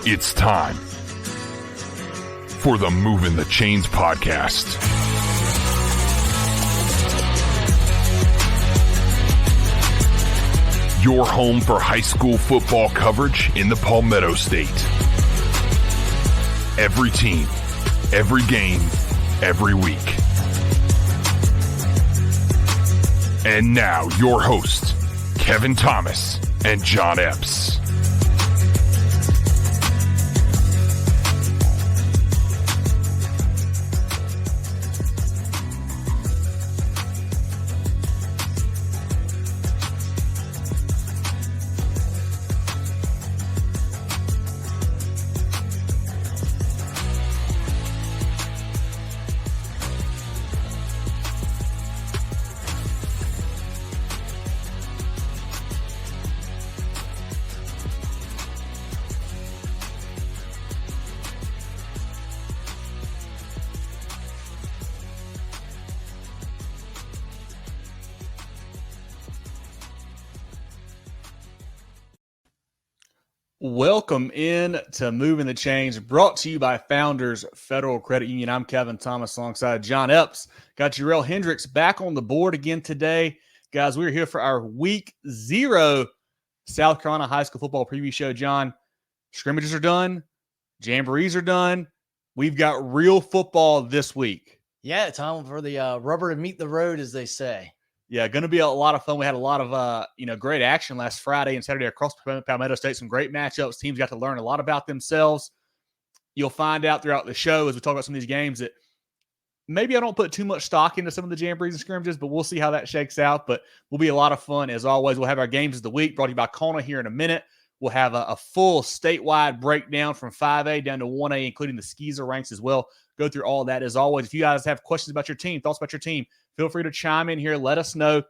It's time for the Movin The Chains podcast. Your home for high school football coverage in the Palmetto State. Every team, every game, every week. And now your hosts, Kevin Thomas and John Epps. Welcome in to Moving the Chains, brought to you by Founders Federal Credit Union. I'm Kevin Thomas alongside John Epps. Got Jerel Hendricks back on the board again today. Guys, we're here for our Week 0 South Carolina High School Football Preview Show. John, scrimmages are done. Jamborees are done. We've got real football this week. Yeah, time for the rubber to meet the road, as they say. Yeah, going to be a lot of fun. We had a lot of, great action last Friday and Saturday across Palmetto State. Some great matchups. Teams got to learn a lot about themselves. You'll find out throughout the show as we talk about some of these games that maybe I don't put too much stock into some of the jamborees and scrimmages, but we'll see how that shakes out. But will be a lot of fun. As always, we'll have our games of the week brought to you by CONA here in a minute. We'll have a full statewide breakdown from 5A down to 1A, including the SCISA ranks as well. Go through all that. As always, if you guys have questions about your team, thoughts about your team, feel free to chime in here. Let us know.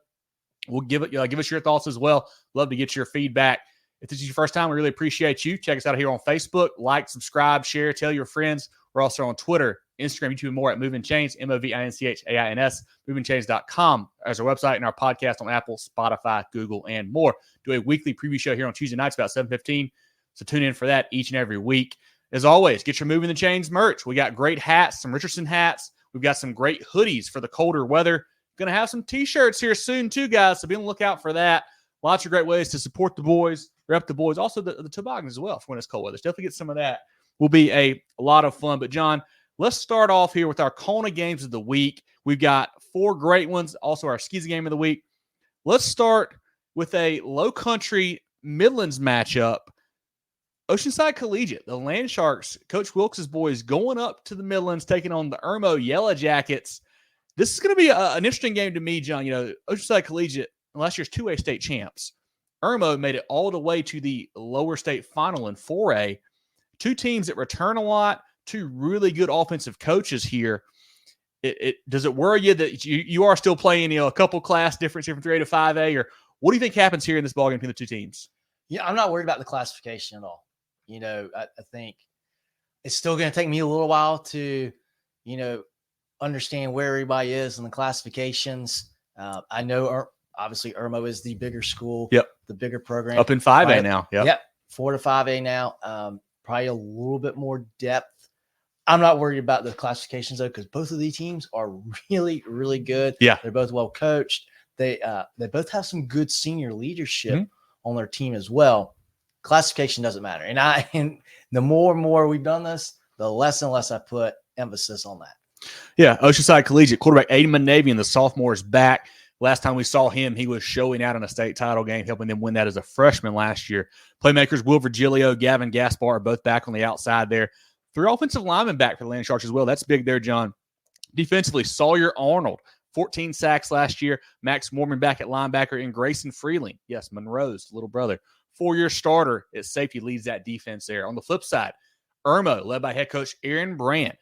We'll give us your thoughts as well. Love to get your feedback. If this is your first time, we really appreciate you. Check us out here on Facebook. Like, subscribe, share, tell your friends. We're also on Twitter, Instagram, YouTube, and more at Movin Chains, MOVINCHAINS, movinchains.com as our website and our podcast on Apple, Spotify, Google, and more. Do a weekly preview show here on Tuesday nights about 7:15. So tune in for that each and every week. As always, get your Movin The Chains merch. We got great hats, some Richardson hats. We've got some great hoodies for the colder weather. Going to have some T-shirts here soon too, guys, so be on the lookout for that. Lots of great ways to support the boys, rep the boys, also the toboggans as well for when it's cold weather. So definitely get some of that. Will be a lot of fun. But, John, let's start off here with our CONA games of the week. We've got 4 great ones, also our SCISA game of the week. Let's start with a low country Midlands matchup. Oceanside Collegiate, the Land Sharks, Coach Wilkes' boys going up to the Midlands, taking on the Irmo Yellow Jackets. This is going to be an interesting game to me, John. Oceanside Collegiate, last year's 2A state champs. Irmo made it all the way to the lower state final in 4A. 2 teams that return a lot, 2 really good offensive coaches here. Does it worry you that you are still playing, a couple class difference here from 3A to 5A? Or what do you think happens here in this ballgame between the 2 teams? Yeah, I'm not worried about the classification at all. I think it's still going to take me a little while to, understand where everybody is in the classifications. I know, obviously, Irmo is the bigger school. Yep. The bigger program. Up in 5A now. Yep. 4 to 5A now. Probably a little bit more depth. I'm not worried about the classifications, though, because both of these teams are really, really good. Yeah. They're both well coached. They both have some good senior leadership on their team as well. Classification doesn't matter. And the more and more we've done this, the less and less I put emphasis on that. Yeah, Oceanside Collegiate quarterback Aiden Manavian, the sophomore, is back. Last time we saw him, he was showing out in a state title game, helping them win that as a freshman last year. Playmakers Will Virgilio, Gavin Gaspar are both back on the outside there. 3 offensive linemen back for the Land Sharks as well. That's big there, John. Defensively, Sawyer Arnold, 14 sacks last year. Max Mormon back at linebacker, and Grayson Freeling, yes, Monroe's little brother, 4-year starter at safety, leads that defense there. On the flip side, Irmo, led by head coach Aaron Brand.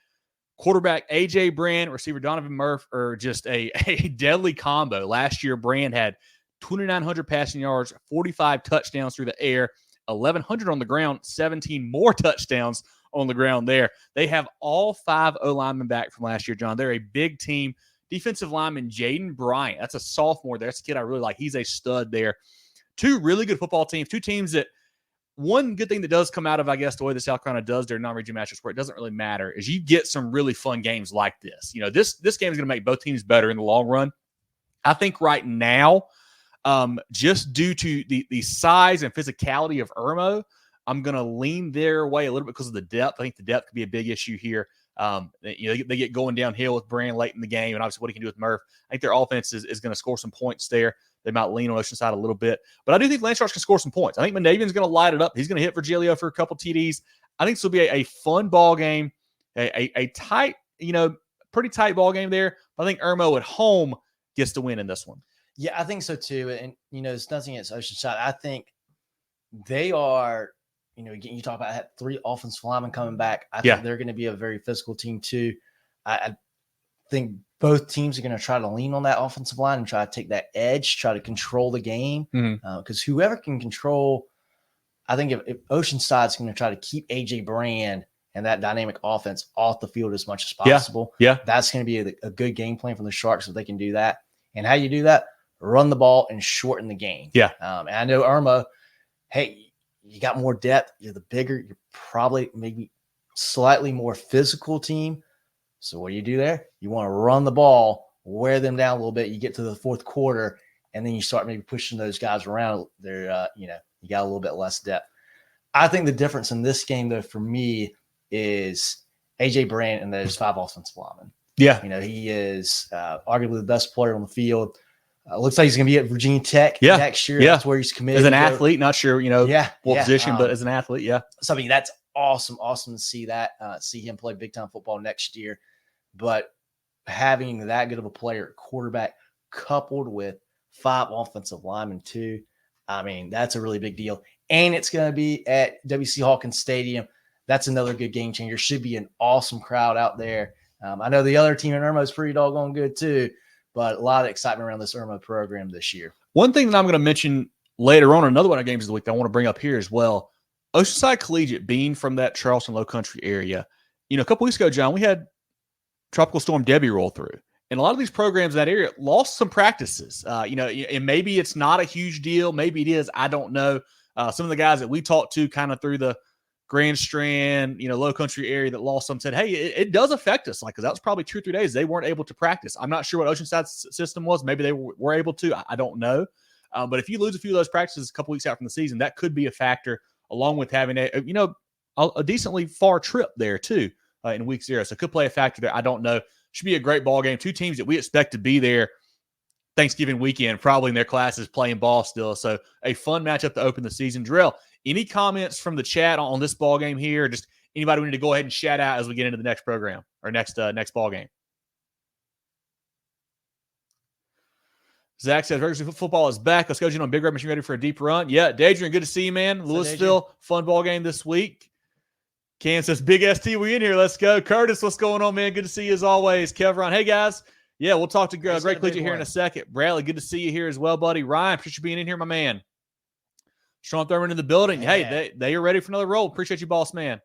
Quarterback A.J. Brand, receiver Donovan Murph are just a deadly combo. Last year, Brand had 2,900 passing yards, 45 touchdowns through the air, 1,100 on the ground, 17 more touchdowns on the ground there. They have all 5 O-linemen back from last year, John. They're a big team. Defensive lineman Jaden Bryant, that's a sophomore there. That's a kid I really like. He's a stud there. 2 really good football teams, 2 teams that one good thing that does come out of, I guess, the way the South Carolina does their non-region matchups where it doesn't really matter is you get some really fun games like this. This game is going to make both teams better in the long run. I think right now, just due to the size and physicality of Irmo, I'm going to lean their way a little bit because of the depth. I think the depth could be a big issue here. They get going downhill with Brand late in the game, and obviously what he can do with Murph. I think their offense is going to score some points there. They might lean on Oceanside a little bit. But I do think Landsharks can score some points. I think Monavian's going to light it up. He's going to hit Virgilio for a couple TDs. I think this will be a fun ball game, a tight, pretty tight ball game there. I think Irmo at home gets the win in this one. Yeah, I think so too. And, it's nothing against Oceanside. I think they are, again, you talk about 3 offensive linemen coming back. I think they're going to be a very physical team too. I think both teams are going to try to lean on that offensive line and try to take that edge, try to control the game. Because whoever can control, I think if Oceanside's going to try to keep AJ Brand and that dynamic offense off the field as much as possible. Yeah. That's going to be a good game plan for the Sharks if they can do that. And how you do that? Run the ball and shorten the game. Yeah. And I know Irmo, hey, you got more depth. You're the bigger, you're probably maybe slightly more physical team. So what do you do there? You want to run the ball, wear them down a little bit. You get to the fourth quarter, and then you start maybe pushing those guys around. They're, you got a little bit less depth. I think the difference in this game, though, for me is AJ Brand and those 5 offensive linemen. Yeah. He is arguably the best player on the field. Looks like he's going to be at Virginia Tech next year. That's where he's committed. As an athlete, not sure, what position, but as an athlete, So, I mean, that's awesome to see that, see him play big-time football next year. But having that good of a player at quarterback coupled with 5 offensive linemen too, I mean, that's a really big deal. And it's going to be at W.C. Hawkins Stadium. That's another good game changer. Should be an awesome crowd out there. I know the other team in Irmo is pretty doggone good too, but a lot of excitement around this Irmo program this year. One thing that I'm going to mention later on, another one of the games of the week that I want to bring up here as well, Oceanside Collegiate being from that Charleston Low Country area. A couple weeks ago, John, we had Tropical Storm Debbie roll through. And a lot of these programs in that area lost some practices. And maybe it's not a huge deal. Maybe it is. I don't know. Some of the guys that we talked to kind of through the Grand Strand, Low Country area that lost some said, hey, it does affect us. Because that was probably 2 or 3 days they weren't able to practice. I'm not sure what Oceanside's system was. Maybe they were able to. I don't know. But if you lose a few of those practices a couple weeks out from the season, that could be a factor, along with having a decently far trip there too in week 0. So it could play a factor there. I don't know. Should be a great ball game. 2 teams that we expect to be there Thanksgiving weekend, probably in their classes playing ball still. So a fun matchup to open the season. Jerel, any comments from the chat on this ball game here? Just anybody we need to go ahead and shout out as we get into the next program or next ball game? Zach says, regular football is back. Let's go, on Big Red Machine ready for a deep run. Yeah, Dadrian, good to see you, man. Louisville, fun ball game this week. Cam says, Big ST, we in here. Let's go. Curtis, what's going on, man? Good to see you as always. Kevron, hey, guys. Yeah, we'll talk to Great Collegiate here in a second. Bradley, good to see you here as well, buddy. Ryan, appreciate you being in here, my man. Sean Thurman in the building. Hey, they are ready for another roll. Appreciate you, boss man.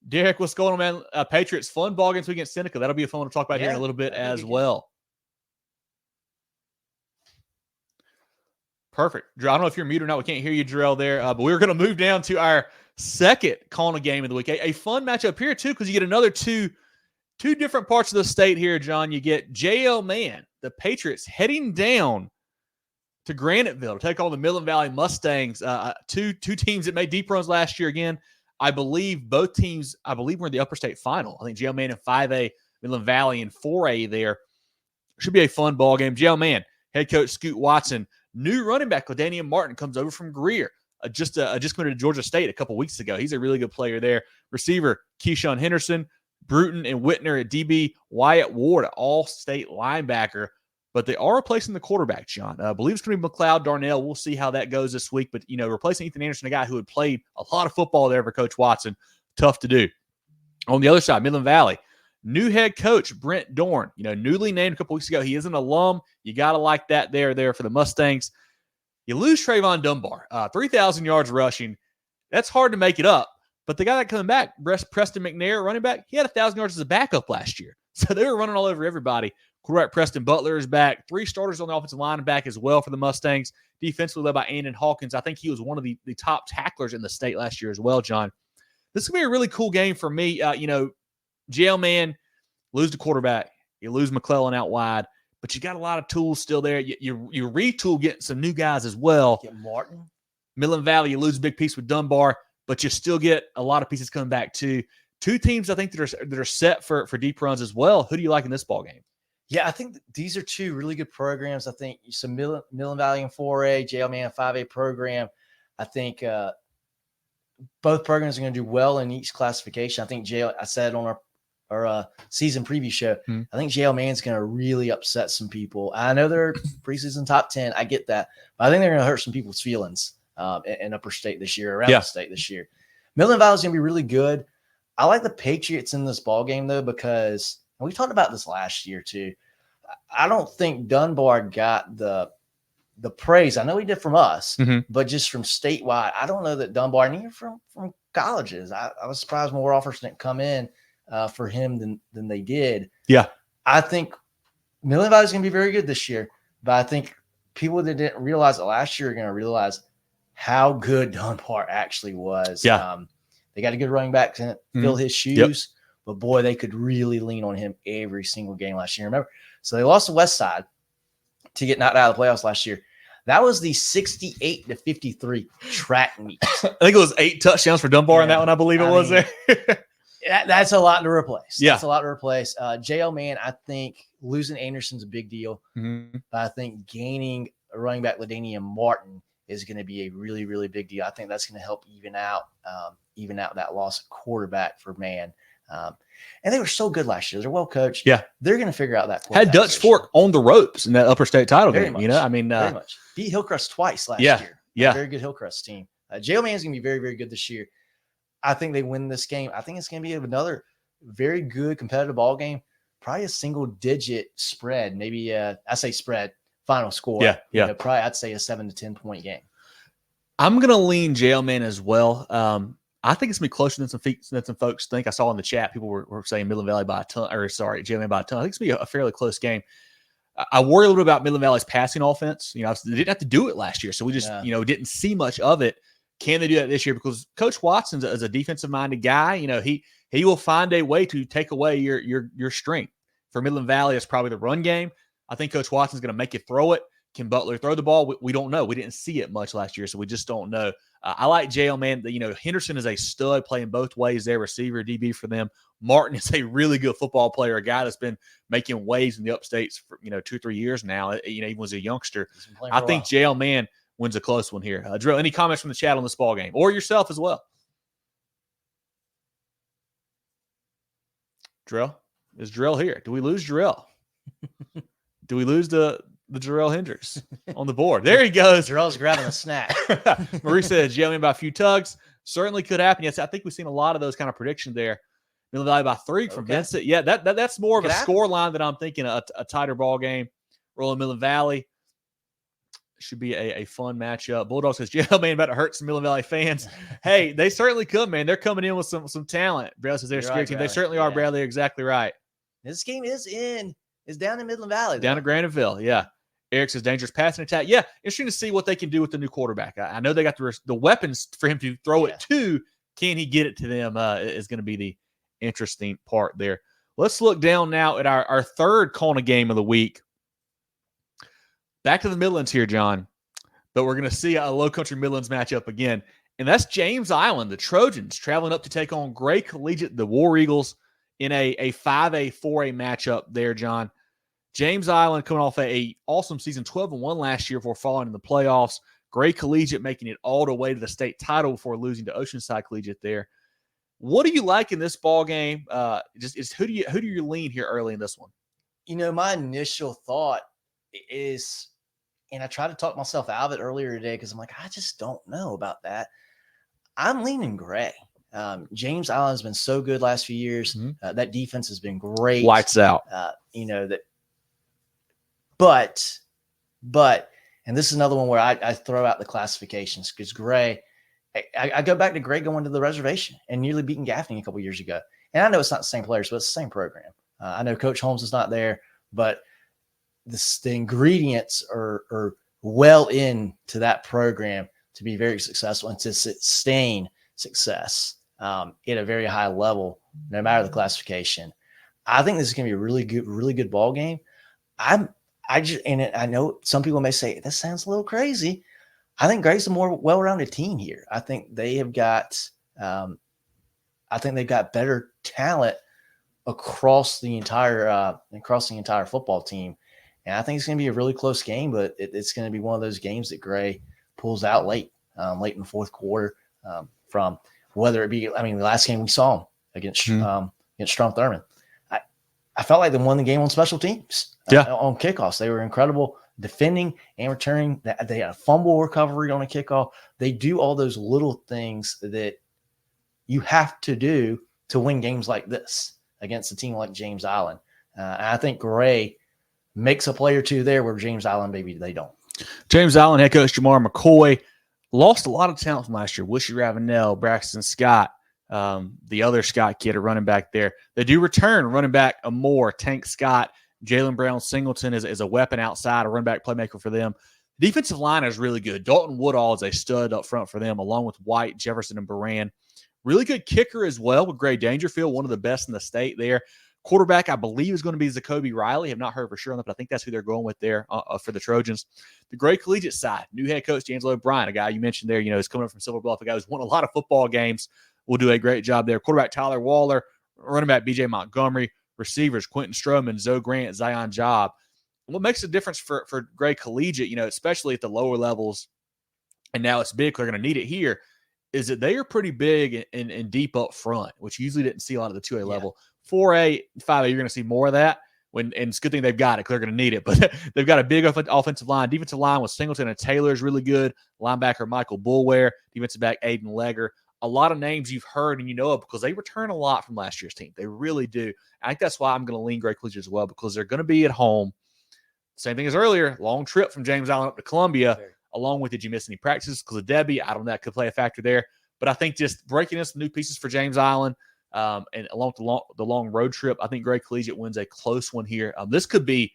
Derek, what's going on, man? Patriots, fun ball games against Seneca. That'll be a fun one to talk about here in a little bit as well. Perfect. I don't know if you're muted or not. We can't hear you, Jerel, there. But we're going to move down to our second CONA game of the week. A fun matchup here, too, because you get another two different parts of the state here, John. You get JL Mann, the Patriots, heading down to Graniteville to take on the Midland Valley Mustangs. Two teams that made deep runs last year. Again, I believe both teams, were in the upper state final. I think JL Mann in 5A, Midland Valley in 4A there. Should be a fun ball game. JL Mann, head coach Scoot Watson, new running back LaDainian Martin comes over from Greer. Just committed to Georgia State a couple weeks ago. He's a really good player there. Receiver Keyshawn Henderson, Bruton and Whitner at DB, Wyatt Ward, all-state linebacker. But they are replacing the quarterback, John. I believe it's going to be McLeod Darnell. We'll see how that goes this week. But, replacing Ethan Anderson, a guy who had played a lot of football there for Coach Watson, tough to do. On the other side, Midland Valley, new head coach Brent Dorn, newly named a couple weeks ago. He is an alum. You got to like that there for the Mustangs. You lose Trayvon Dunbar, 3,000 yards rushing. That's hard to make it up. But the guy that coming back, Preston McNair, running back, he had 1,000 yards as a backup last year. So they were running all over everybody. Quarterback Preston Butler is back. 3 starters on the offensive line and back as well for the Mustangs. defensively led by Andon Hawkins. I think he was one of the top tacklers in the state last year as well, John. This is going to be a really cool game for me. JL Mann, lose the quarterback. You lose McClellan out wide, but you got a lot of tools still there. You retool getting some new guys as well. Get Martin. Midland Valley, you lose a big piece with Dunbar, but you still get a lot of pieces coming back too. Two teams I think that are set for deep runs as well. Who do you like in this ball game? Yeah, I think these are two really good programs. I think some Midland Valley in 4A, JL Mann 5A program. I think both programs are going to do well in each classification. I think I said on our season preview show, I think JL Mann's going to really upset some people. I know they're preseason top 10. I get that. But I think they're going to hurt some people's feelings in upper state this year, around the state this year. Midland Valley's going to be really good. I like the Patriots in this ball game, though, because we talked about this last year, too. I don't think Dunbar got the praise. I know he did from us, but just from statewide, I don't know that Dunbar, and even from colleges, I was surprised more offers didn't come in for him than they did. Yeah. I think Midland Valley is going to be very good this year, but I think people that didn't realize it last year are going to realize how good Dunbar actually was. Yeah. They got a good running back to fill his shoes, but boy, they could really lean on him every single game last year. Remember? So they lost to West Side to get knocked out of the playoffs last year. That was the 68-53 track meet. I think it was 8 touchdowns for Dunbar in that one, I believe it was there. That's a lot to replace. Yeah. That's a lot to replace. JL Mann, I think losing Anderson's a big deal. But I think gaining a running back, LaDainian Martin, is going to be a really, really big deal. I think that's going to help even out that loss of quarterback for Mann. And they were so good last year. They're well coached. Yeah. They're going to figure out that. Had Dutch Fork on the ropes in that upper state title Very game. much. You know, I mean, very much. Beat Hillcrest twice last year. Yeah. Very good Hillcrest team. JL Mann's going to be very, very good this year. I think they win this game. I think it's going to be another very good competitive ball game. Probably a single digit spread. Maybe I say spread, final score. Yeah. You know, probably I'd say a 7 to 10 point game. I'm going to lean JL Mann as well. I think it's going to be closer than some folks think. I saw in the chat, people were saying Midland Valley by a ton, JL Mann by a ton. I think it's going to be a fairly close game. I worry a little bit about Midland Valley's passing offense. You know, they didn't have to do it last year, so we just, didn't see much of it. Can they do that this year? Because Coach Watson's is a defensive-minded guy. You know, he will find a way to take away your strength. For Midland Valley, it's probably the run game. I think Coach Watson's going to make you throw it. Can Butler throw the ball? We don't know. We didn't see it much last year, so we just don't know. I like JL Mann. Henderson is a stud playing both ways there, receiver, DB for them. Martin is a really good football player, a guy that's been making waves in the upstates for 2 or 3 years now. Even was a youngster. I think JL Mann wins a close one here. Jerel, any comments from the chat on this ball game or yourself as well? Jerel, is Jerel here? Do we lose Jerel? Do we lose the Jerel Hendricks on the board? There he goes. Jerel's grabbing a snack. Marie says JL Mann by a few tugs. Certainly could happen. Yes, I think we've seen a lot of those kind of predictions there. Midland Valley by 3 from Vincent. Yeah, that's more of a score line than I'm thinking. A tighter ball game. Rolling Midland Valley. Should be a fun matchup. Bulldog says JL Mann about to hurt some Midland Valley fans. Hey, they certainly could, man. They're coming in with some talent. Bradley says they're a scary team. They certainly are, Bradley. You're exactly right. This game is down in Midland Valley. Down in Grandville, yeah. Eric says dangerous passing attack. Yeah, interesting to see what they can do with the new quarterback. I know they got the weapons for him to throw it to. Can he get it to them is going to be the interesting part there. Let's look down now at our third CONA game of the week. Back to the Midlands here, John. But we're going to see a Low Country Midlands matchup again. And that's James Island, the Trojans, traveling up to take on Gray Collegiate, the War Eagles, in a 5A, 4A matchup there, John. James Island coming off a awesome season, 12-1 last year before falling in the playoffs. Gray Collegiate making it all the way to the state title before losing to Oceanside Collegiate there. What do you like in this ball game? Who do you lean here early in this one? My initial thought is, and I tried to talk myself out of it earlier today because I'm like, I just don't know about that. I'm leaning Gray. James Island's been so good last few years. That defense has been great. Lights out. But, and this is another one where I throw out the classifications because Gray, I go back to Gray going to the reservation and nearly beating Gaffney a couple years ago. And I know it's not the same players, but it's the same program. I know Coach Holmes is not there, but the ingredients are well into that program to be very successful and to sustain success at a very high level, no matter the classification. I think this is going to be a really good ball game. I know some people may say this sounds a little crazy. I think Gray's a more well-rounded team here. I think they have got, they've got better talent across the entire football team, and I think it's going to be a really close game. But it's going to be one of those games that Gray pulls out late in the fourth quarter. From whether it be, the last game we saw them against Strom Thurmond, I felt like they won the game on special teams. On kickoffs, they were incredible defending and returning. They had a fumble recovery on a kickoff. They do all those little things that you have to do to win games like this against a team like James Island. And I think Gray makes a play or two there where James Island, maybe they don't. James Island head coach Jamar McCoy lost a lot of talent from last year. Wishy Ravenel, Braxton Scott, the other Scott kid, a running back there. They do return running back Amore, Tank Scott, Jalen Brown Singleton is a weapon outside, a running back playmaker for them. Defensive line is really good. Dalton Woodall is a stud up front for them, along with White, Jefferson, and Baran. Really good kicker as well with Gray Dangerfield, one of the best in the state there. Quarterback, I believe, is going to be Zacoby Riley. I've not heard for sure on that, but I think that's who they're going with there for the Trojans. The Gray Collegiate side, new head coach D'Angelo O'Brien, a guy you mentioned there, is coming up from Silver Bluff, a guy who's won a lot of football games, will do a great job there. Quarterback Tyler Waller, running back BJ Montgomery, receivers Quentin Stroman, Zoe Grant, Zion Job. What makes a difference for Gray Collegiate, especially at the lower levels, and now it's big, they're going to need it here, is that they are pretty big and deep up front, which you usually didn't see a lot of the 2A level. 4A, 5A, you're going to see more of that. And it's a good thing they've got it because they're going to need it. But they've got a big offensive line. Defensive line with Singleton and Taylor is really good. Linebacker Michael Bulware. Defensive back Aiden Legger. A lot of names you've heard and you know of because they return a lot from last year's team. They really do. I think that's why I'm going to lean Gray Collegiate as well, because they're going to be at home. Same thing as earlier. Long trip from James Island up to Columbia. Along with, did you miss any practices because of Debbie? I don't know. That could play a factor there. But I think just breaking in some new pieces for James Island and along the long road trip, I think Gray Collegiate wins a close one here. This could be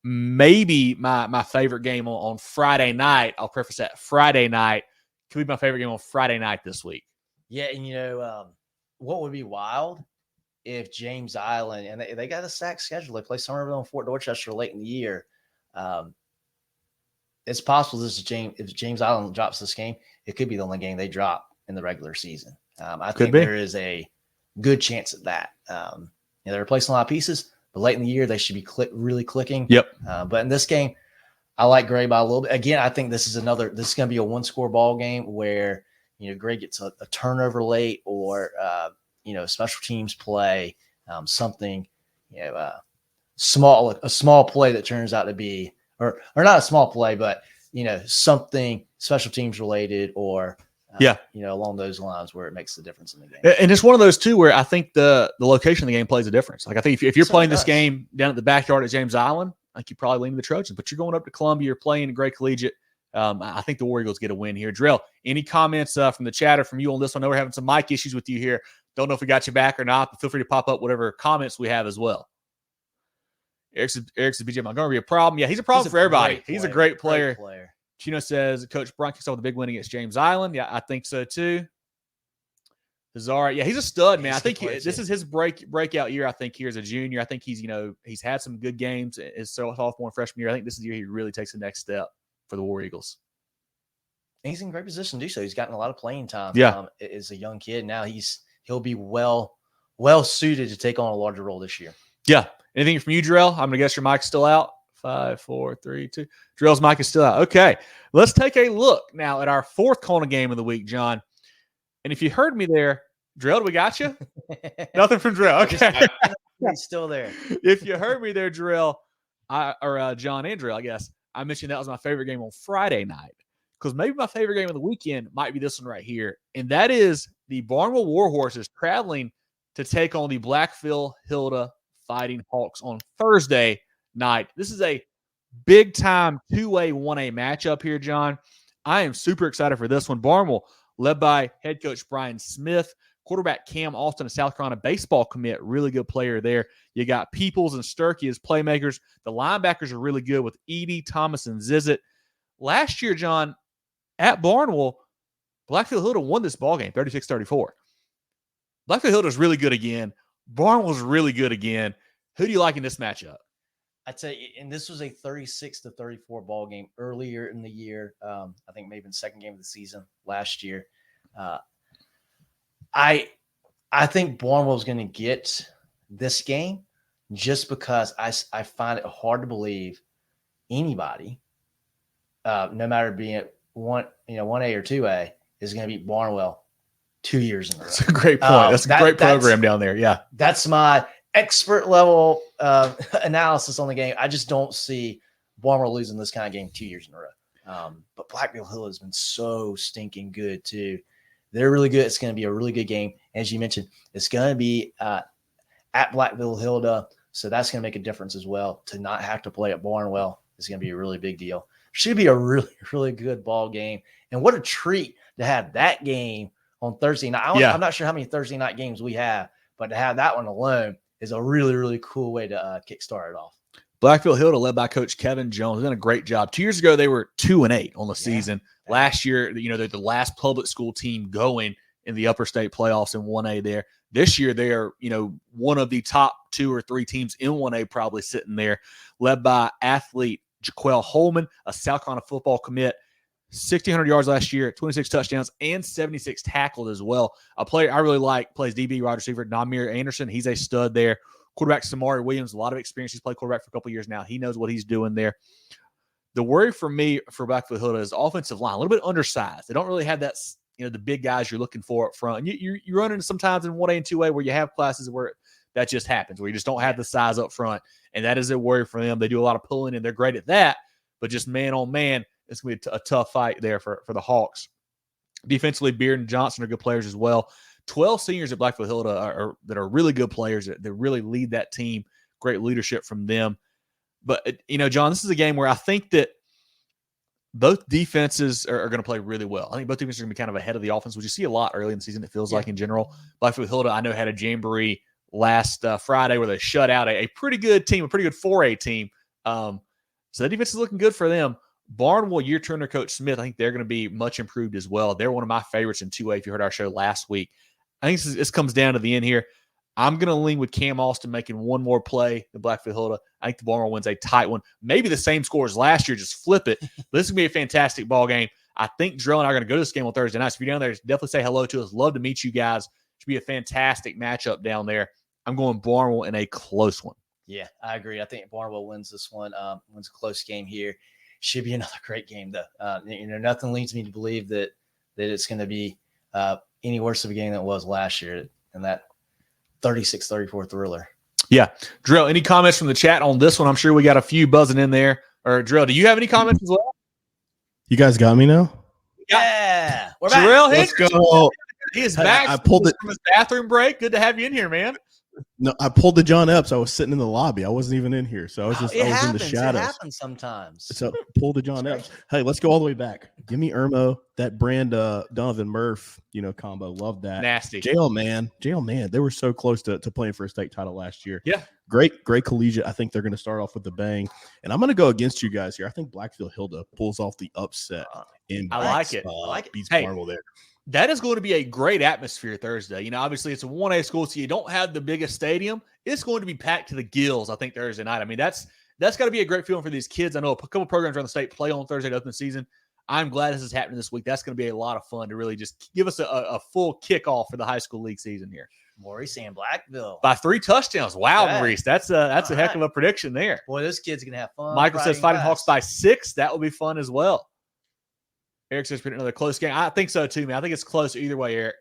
maybe my favorite game on Friday night. I'll preface that. Friday night could be my favorite game on Friday night this week. Yeah, and what would be wild if James Island, and they got a stacked schedule. They play Somerville and Fort Dorchester late in the year. It's possible if James Island drops this game, it could be the only game they drop in the regular season. I think there is a good chance at that. They're replacing a lot of pieces, but late in the year, they should be really clicking. Yep. But in this game, I like Gray by a little bit. Again, I think this is going to be a one-score ball game where, Gray gets a turnover late or, special teams play, something, a small play that turns out to be, or not a small play, but, something special teams related or, along those lines where it makes the difference in the game. And it's one of those, too, where I think the location of the game plays a difference. Like, I think if you're playing this game down at the backyard at James Island, I think you probably lean to the Trojans. But you're going up to Columbia, you're playing Gray Collegiate. I think the War Eagles get a win here. Jerel, any comments from the chat or from you on this one? I know we're having some mic issues with you here. Don't know if we got you back or not, but feel free to pop up whatever comments we have as well. Eric's BJ Montgomery be a problem. Yeah, he's a problem for everybody. He's a great player. Chino says Coach Brown kicks off with a big win against James Island. Yeah, I think so too. Zara, yeah, he's a stud, man. I think this is his breakout year. I think here as a junior. I think he's he's had some good games his sophomore and freshman year. I think this is the year he really takes the next step for the War Eagles. And he's in great position to do so. He's gotten a lot of playing time. Yeah, as a young kid now, he'll be well suited to take on a larger role this year. Yeah. Anything from you, Jerel? I'm gonna guess your mic's still out. 5, 4, 3, 2. Jerel's mic is still out. Okay, let's take a look now at our fourth CONA game of the week, John. And if you heard me there, Jerel, we got you? Nothing from Jerel. Okay. He's still there. If you heard me there, Jerel, John and Jerel, I guess, I mentioned that was my favorite game on Friday night because maybe my favorite game of the weekend might be this one right here, and that is the Barnwell Warhorses traveling to take on the Blackville-Hilda Fighting Hawks on Thursday night. This is a big-time 2A, 1A matchup here, John. I am super excited for this one. Barnwell, led by head coach Brian Smith, quarterback Cam Austin, a South Carolina baseball commit, really good player there. You got Peoples and Sturkey as playmakers. The linebackers are really good with Edie, Thomas, and Zizit. Last year, John, at Barnwell, Blackville-Hilda won this ballgame, 36-34. Blackville-Hilda is really good again. Barnwell's really good again. Who do you like in this matchup? I'd say, and this was a 36-34 ball game earlier in the year. I think maybe in the second game of the season last year. I think Barnwell's going to get this game just because I find it hard to believe anybody, no matter being it 1A or 2A, is going to beat Barnwell 2 years in a row. That's a great point. That's a great program down there. Yeah. That's my expert level analysis on the game. I just don't see Barnwell losing this kind of game 2 years in a row. But Blackville-Hilda has been so stinking good too. They're really good. It's going to be a really good game. As you mentioned, it's going to be at Blackville-Hilda. So that's going to make a difference as well. To not have to play at Barnwell is going to be a really big deal. Should be a really, really good ball game. And what a treat to have that game on Thursday night. I'm not sure how many Thursday night games we have, but to have that one alone is a really, really cool way to kickstart it off. Blackville-Hilda, led by Coach Kevin Jones, done a great job. 2 years ago, they were 2-8 on the season. Last year, they're the last public school team going in the upper state playoffs in 1A there. This year, they are, one of the top 2 or 3 teams in 1A probably sitting there, led by athlete Jaquel Holman, a South Carolina football commit, 1,600 yards last year, 26 touchdowns, and 76 tackled as well. A player I really like, plays DB, wide receiver, Namir Anderson. He's a stud there. Quarterback Samari Williams, a lot of experience. He's played quarterback for a couple of years now. He knows what he's doing there. The worry for me for Blackville-Hilda is offensive line, a little bit undersized. They don't really have that, the big guys you're looking for up front. And you run into sometimes in 1A and 2A where you have classes where that just happens, where you just don't have the size up front. And that is a worry for them. They do a lot of pulling, and they're great at that. But just man on man, it's going to be a tough fight there for the Hawks. Defensively, Beard and Johnson are good players as well. 12 seniors at Blackville-Hilda that are really good players that really lead that team. Great leadership from them. But, John, this is a game where I think that both defenses are going to play really well. I think both defenses are going to be kind of ahead of the offense, which you see a lot early in the season, it feels like in general. Blackville-Hilda, I know, had a jamboree last Friday where they shut out a pretty good team, a pretty good 4A team. So the defense is looking good for them. Barnwell, year turner coach Smith, I think they're going to be much improved as well. They're one of my favorites in 2A if you heard our show last week. I think this comes down to the end here. I'm going to lean with Cam Austin making one more play than Blackville-Hilda. I think the Barnwell wins a tight one. Maybe the same score as last year, just flip it. But this is going to be a fantastic ball game. I think Jerel and I are going to go to this game on Thursday night. So if you're down there, definitely say hello to us. Love to meet you guys. It should be a fantastic matchup down there. I'm going Barnwell in a close one. Yeah, I agree. I think Barnwell wins this one. Wins a close game here. Should be another great game, though. Nothing leads me to believe that it's going to be any worse of a game than it was last year in that 36-34 thriller. Yeah. Jerel, any comments from the chat on this one? I'm sure we got a few buzzing in there. Or Jerel, do you have any comments as well? You guys got me now? Yeah. We're back. Jerel, let's go. He is back. I pulled it from his bathroom break. Good to have you in here, man. No, I pulled the John Epps. I was sitting in the lobby. I wasn't even in here. So I was in the shadows. It happens sometimes. So pull the John Epps. Hey, let's go all the way back. Give me Irmo, that brand Donovan Murph, combo. Love that. Nasty. JL man. They were so close to playing for a state title last year. Yeah. Great Collegiate. I think they're going to start off with a bang. And I'm going to go against you guys here. I think Blackville-Hilda pulls off the upset. I like it. Beats Barnwell there. That is going to be a great atmosphere Thursday. Obviously it's a 1A school, so you don't have the biggest stadium. It's going to be packed to the gills, I think, Thursday night. I mean, that's got to be a great feeling for these kids. I know a couple programs around the state play on Thursday to open the season. I'm glad this is happening this week. That's going to be a lot of fun to really just give us a full kickoff for the high school league season here. Maurice and Blackville. By 3 touchdowns. Wow, Okay. Maurice. That's a heck of a prediction there. Boy, this kid's going to have fun. Michael says Fighting Hawks by 6. That will be fun as well. Eric says another close game. I think so too, man. I think it's close either way, Eric.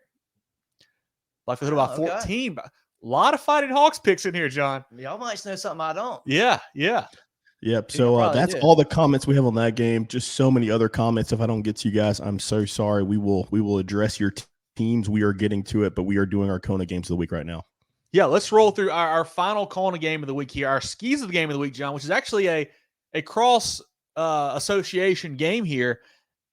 Blackville-Hilda by 14. A lot of Fighting Hawks picks in here, John. Y'all might know something I don't. Yeah. Yep. So that's all the comments we have on that game. Just so many other comments. If I don't get to you guys, I'm so sorry. We will address your teams. We are getting to it, but we are doing our CONA games of the week right now. Yeah, let's roll through our final CONA game of the week here. Our SCISA game of the week, John, which is actually a cross association game here.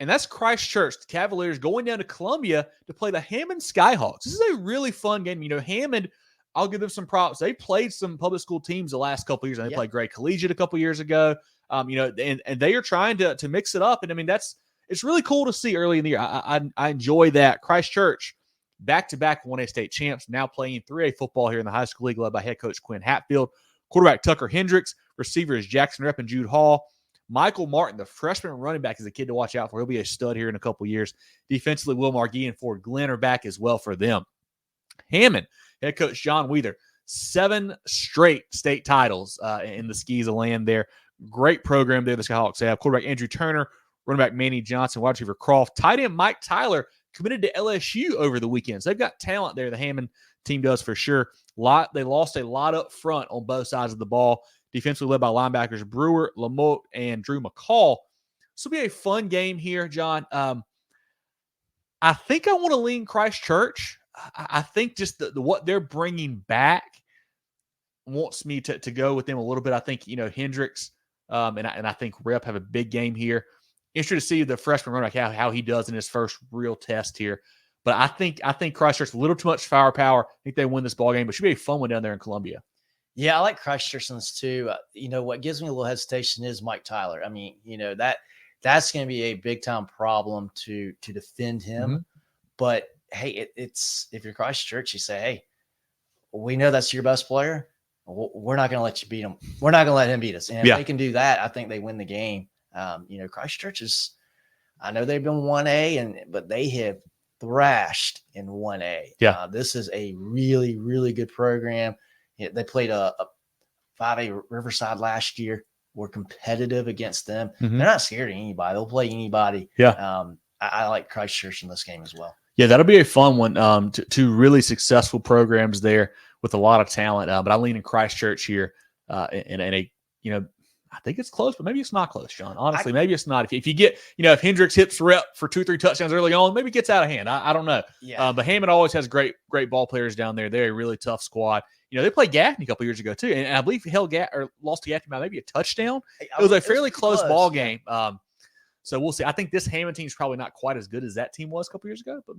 And that's Christchurch, the Cavaliers going down to Columbia to play the Hammond Skyhawks. This is a really fun game. Hammond, I'll give them some props. They played some public school teams the last couple of years. They played Great Collegiate a couple of years ago. And they are trying to mix it up. And I mean, it's really cool to see early in the year. I enjoy that. Christchurch, back-to-back 1A state champs, now playing 3A football here in the high school league, led by head coach Quinn Hatfield. Quarterback Tucker Hendricks, receivers Jackson Rep and Jude Hall. Michael Martin, the freshman running back, is a kid to watch out for. He'll be a stud here in a couple years. Defensively, Will Margee and Ford Glenn are back as well for them. Hammond, head coach John Weather, 7 straight state titles in the SCISA land there. Great program there the Skyhawks have. Quarterback Andrew Turner, running back Manny Johnson, wide receiver Croft. Tight end Mike Tyler committed to LSU over the weekend. So they've got talent there, the Hammond team does for sure. They lost a lot up front on both sides of the ball. Defensively led by linebackers Brewer, Lamotte, and Drew McCall. This will be a fun game here, John. I think I want to lean Christchurch. I think just what they're bringing back wants me to go with them a little bit. I think, Hendricks and I think Rep have a big game here. Interested to see the freshman running back, how he does in his first real test here. But I think Christchurch a little too much firepower. I think they win this ball game, but it should be a fun one down there in Columbia. Yeah, I like Christchurch in this too. What gives me a little hesitation is Mike Tyler. I mean, that's going to be a big time problem to defend him. Mm-hmm. But hey, it's if you're Christchurch, you say, hey, we know that's your best player. We're not going to let you beat him. We're not going to let him beat us. And if they can do that, I think they win the game. Christchurch is, I know they've been 1A, but they have thrashed in 1A. Yeah. This is a really, really good program. They played a 5A Riverside last year. We're competitive against them. Mm-hmm. They're not scared of anybody. They'll play anybody. Yeah. I like Christchurch in this game as well. Yeah, that'll be a fun one. Two really successful programs there with a lot of talent. But I lean in Christchurch here in a I think it's close, but maybe it's not close, John. Honestly, maybe it's not. If you get, if Hendricks hits Rep for 2-3 touchdowns early on, maybe it gets out of hand. I don't know. Yeah. But Hammond always has great ball players down there. They're a really tough squad. They played Gaffney a couple years ago too, and I believe lost to Gaffney by maybe a touchdown. It was a fairly close ball game. So we'll see. I think this Hammond team is probably not quite as good as that team was a couple years ago, but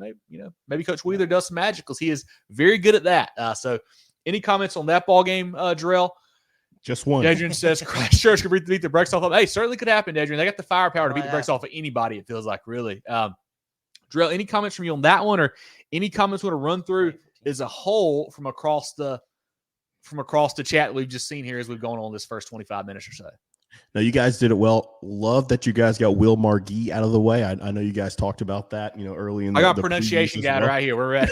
maybe Coach Wheeler does some magic because he is very good at that. So any comments on that ball game, Jerel? Just one. Adrian says Christchurch could beat the brakes off of. Hey, certainly could happen, Adrian. They got the firepower to beat the brakes off of anybody, it feels like, really. Jerel, any comments from you on that one, or any comments we want to run through as a whole from across the chat that we've just seen here as we've gone on this first 25 minutes or so? No, you guys did it well. Love that you guys got Will Margee out of the way. I know you guys talked about that, early in the I got pronunciation guy right here. We're ready.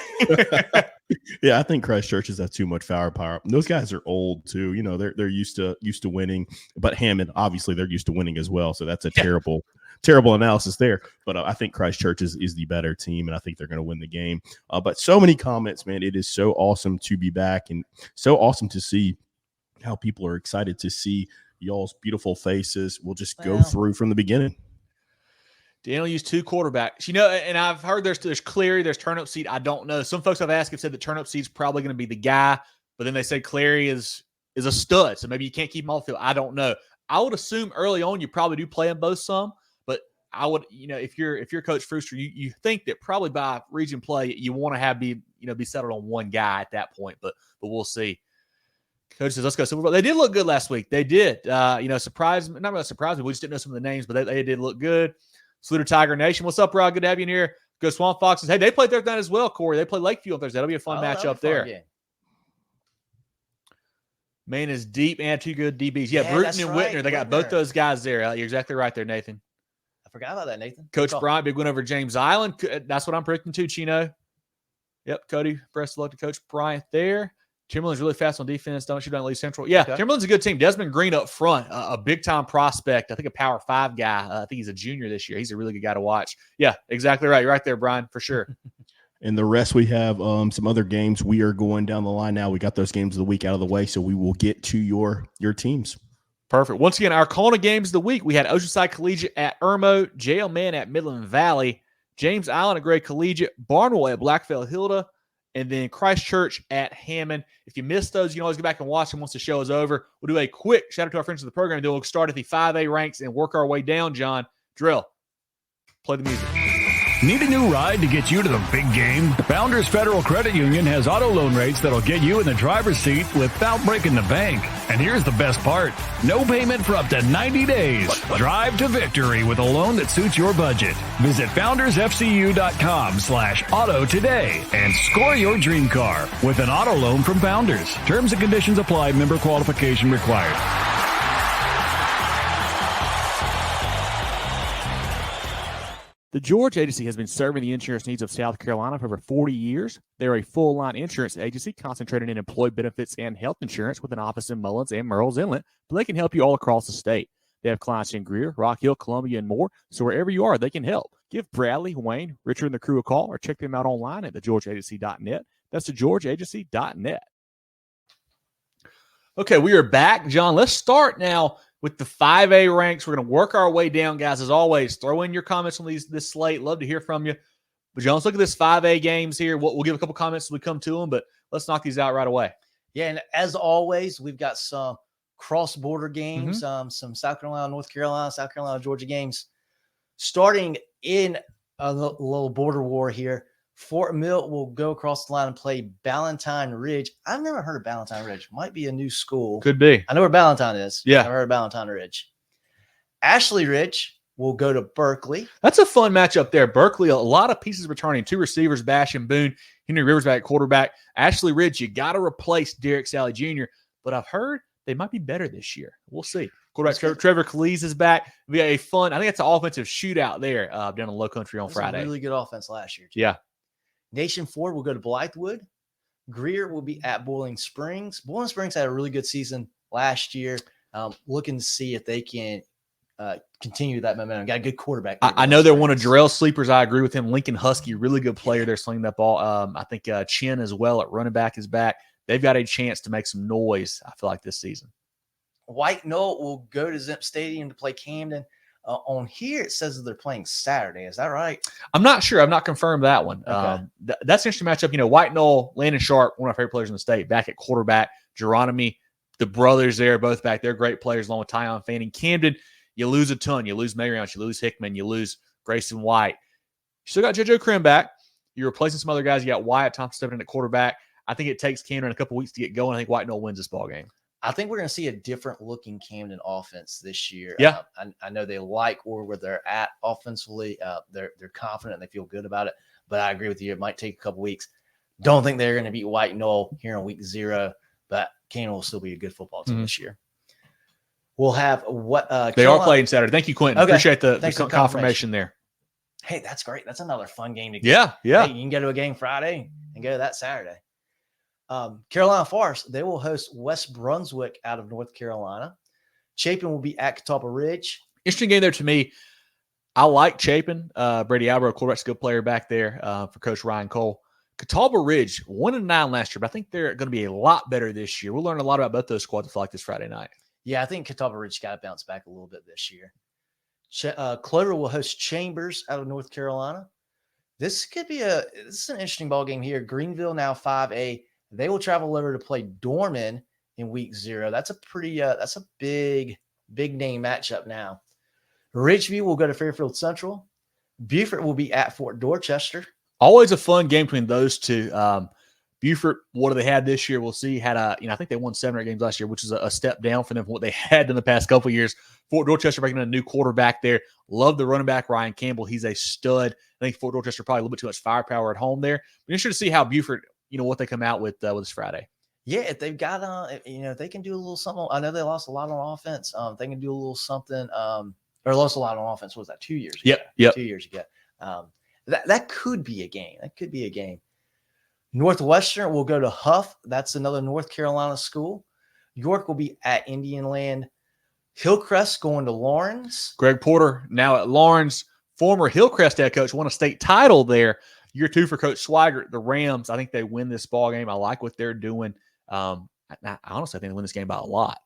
Yeah, I think Christchurch has too much firepower. Those guys are old too. They're used to winning. But Hammond, obviously, they're used to winning as well. So that's a terrible analysis there. But I think Christchurch is the better team, and I think they're going to win the game. But so many comments, man. It is so awesome to be back, and so awesome to see how people are excited to see y'all's beautiful faces. We'll just go through from the beginning. Daniel used 2 quarterbacks. And I've heard there's Cleary, there's Turnip Seed. I don't know. Some folks I've asked have said that Turnip Seed's probably going to be the guy, but then they said Cleary is a stud, so maybe you can't keep him off the field. I don't know. I would assume early on you probably do play them both some, but I would, if you're Coach Frooster, you think that probably by region play you want to be settled on one guy at that point, but we'll see. Coach says, let's go Super Bowl. They did look good last week. They did. Surprise, not really surprised me. We just didn't know some of the names, but they did look good. Salute to Tiger Nation. What's up, Rod? Good to have you in here. Go Swamp Foxes. Hey, they played Thursday night as well, Corey. They played Lakeview on Thursday. That'll be a fun matchup there. Game. Maine is deep and 2 good DBs. Yeah, Bruton and Whitner. They got both those guys there. You're exactly right there, Nathan. I forgot about that, Nathan. Coach Bryant, big win over James Island. That's what I'm predicting too, Chino. Yep, Cody. Best of luck to Coach Bryant there. Timberland's really fast on defense. Don't shoot on Lee Central. Yeah, okay. Timberland's a good team. Desmond Green up front, a big-time prospect. I think a Power 5 guy. I think he's a junior this year. He's a really good guy to watch. Yeah, exactly right. You're right there, Brian, for sure. And the rest, we have some other games. We are going down the line now. We got those games of the week out of the way, so we will get to your teams. Perfect. Once again, our CONA games of the week, we had Oceanside Collegiate at Irmo, JL Mann at Midland Valley, James Island at Gray Collegiate, Barnwell at Blackville-Hilda, and then Christchurch at Hammond. If you missed those, you can always go back and watch them once the show is over. We'll do a quick shout out to our friends of the program, and then we'll start at the 5A ranks and work our way down, John. Drill. Play the music. Need a new ride to get you to the big game? Founders Federal Credit Union has auto loan rates that'll get you in the driver's seat without breaking the bank. And here's the best part. No payment for up to 90 days. Drive to victory with a loan that suits your budget. Visit foundersfcu.com/auto today and score your dream car with an auto loan from Founders. Terms and conditions apply. Member qualification required. The George Agency has been serving the insurance needs of South Carolina for over 40 years. They're a full-line insurance agency concentrated in employee benefits and health insurance with an office in Mullins and Murrells Inlet, but they can help you all across the state. They have clients in Greer, Rock Hill, Columbia, and more, so wherever you are, they can help. Give Bradley, Wayne, Richard, and the crew a call or check them out online at thegeorgeagency.net. That's thegeorgeagency.net. Okay, we are back. John, let's start now with the 5A ranks. We're going to work our way down, guys. As always, throw in your comments on this slate. Love to hear from you. But, John, let's look at this 5A games here. We'll give a couple comments as we come to them, but let's knock these out right away. Yeah, and as always, we've got some cross-border games, some South Carolina, North Carolina, South Carolina, Georgia games. Starting in a little border war here, Fort Mill will go across the line and play Ballantyne Ridge. I've never heard of Ballantyne Ridge. Might be a new school. Could be. I know where Ballantyne is. Yeah. I've heard of Ballantyne Ridge. Ashley Ridge will go to Berkeley. That's a fun matchup there. Berkeley, a lot of pieces returning. Two receivers, Bash and Boone. Henry Rivers back at quarterback. Ashley Ridge, you got to replace Derek Sally Jr., but I've heard they might be better this year. We'll see. Quarterback Trevor Calise is back. It'll be a fun, I think it's an offensive shootout there down in Low Country on Friday. A really good offense last year, too. Yeah. Nation Ford will go to Blythewood. Greer will be at Boiling Springs. Boiling Springs had a really good season last year. Looking to see if they can continue that momentum. Got a good quarterback. I know they're one of Jerel's sleepers. I agree with him. Lincoln Husky, really good player. They're slinging that ball. I think Chin as well at running back is back. They've got a chance to make some noise, I feel like, this season. White Knoll will go to Zimp Stadium to play Camden. On here, it says that they're playing Saturday. Is that right? I'm not sure. I've not confirmed that one. Okay. That's an interesting matchup. You know, White Knoll, Landon Sharp, one of our favorite players in the state, back at quarterback. Geronimi, the brothers there, both back. They're great players along with Tyon Fanning. Camden, you lose a ton. You lose Mayrounce, you lose Hickman, you lose Grayson White. You still got JoJo Krim back. You're replacing some other guys. You got Wyatt Thompson stepping in at quarterback. I think it takes Camden a couple weeks to get going. I think White Knoll wins this ball game. I think we're going to see a different looking Camden offense this year. Yeah. I know they like where they're at offensively. They're confident and they feel good about it, but I agree with you. It might take a couple weeks. Don't think they're going to beat White Knoll here in week 0, but Camden will still be a good football team this year. We'll have what they are playing Saturday. Thank you, Quentin. Okay. Appreciate the confirmation there. Hey, that's great. That's another fun game to get. Yeah. Hey, you can go to a game Friday and go to that Saturday. Carolina Forest, they will host West Brunswick out of North Carolina. Chapin will be at Catawba Ridge. Interesting game there to me. I like Chapin. Brady Albro, quarterback's a good player back there for Coach Ryan Cole. Catawba Ridge, 1-9 last year, but I think they're going to be a lot better this year. We'll learn a lot about both those squads, I feel like, this Friday night. Yeah, I think Catawba Ridge got to bounce back a little bit this year. Clover will host Chambers out of North Carolina. This could be an interesting ball game here. Greenville now 5A. They will travel over to play Dorman in week 0. That's a pretty that's a big name matchup now. Ridgeview will go to Fairfield Central. Beaufort will be at Fort Dorchester. Always a fun game between those two. Beaufort, what do they had this year? We'll see. Had I think they won 7 or 8 games last year, which is a step down for them from what they had in the past couple of years. Fort Dorchester bringing in a new quarterback there. Love the running back, Ryan Campbell. He's a stud. I think Fort Dorchester probably a little bit too much firepower at home there. But interested to see how Beaufort, what they come out with this Friday. Yeah, if they've got if they can do a little something. I know they lost a lot on offense. They can do a little something. Or lost a lot on offense. What was that, 2 years ago? Yep. 2 years ago. That could be a game. That could be a game. Northwestern will go to Huff. That's another North Carolina school. York will be at Indian Land. Hillcrest going to Lawrence. Greg Porter now at Lawrence. Former Hillcrest head coach, won a state title there. Year 2 for Coach Swigert. The Rams, I think they win this ball game. I like what they're doing. I honestly think they win this game by a lot.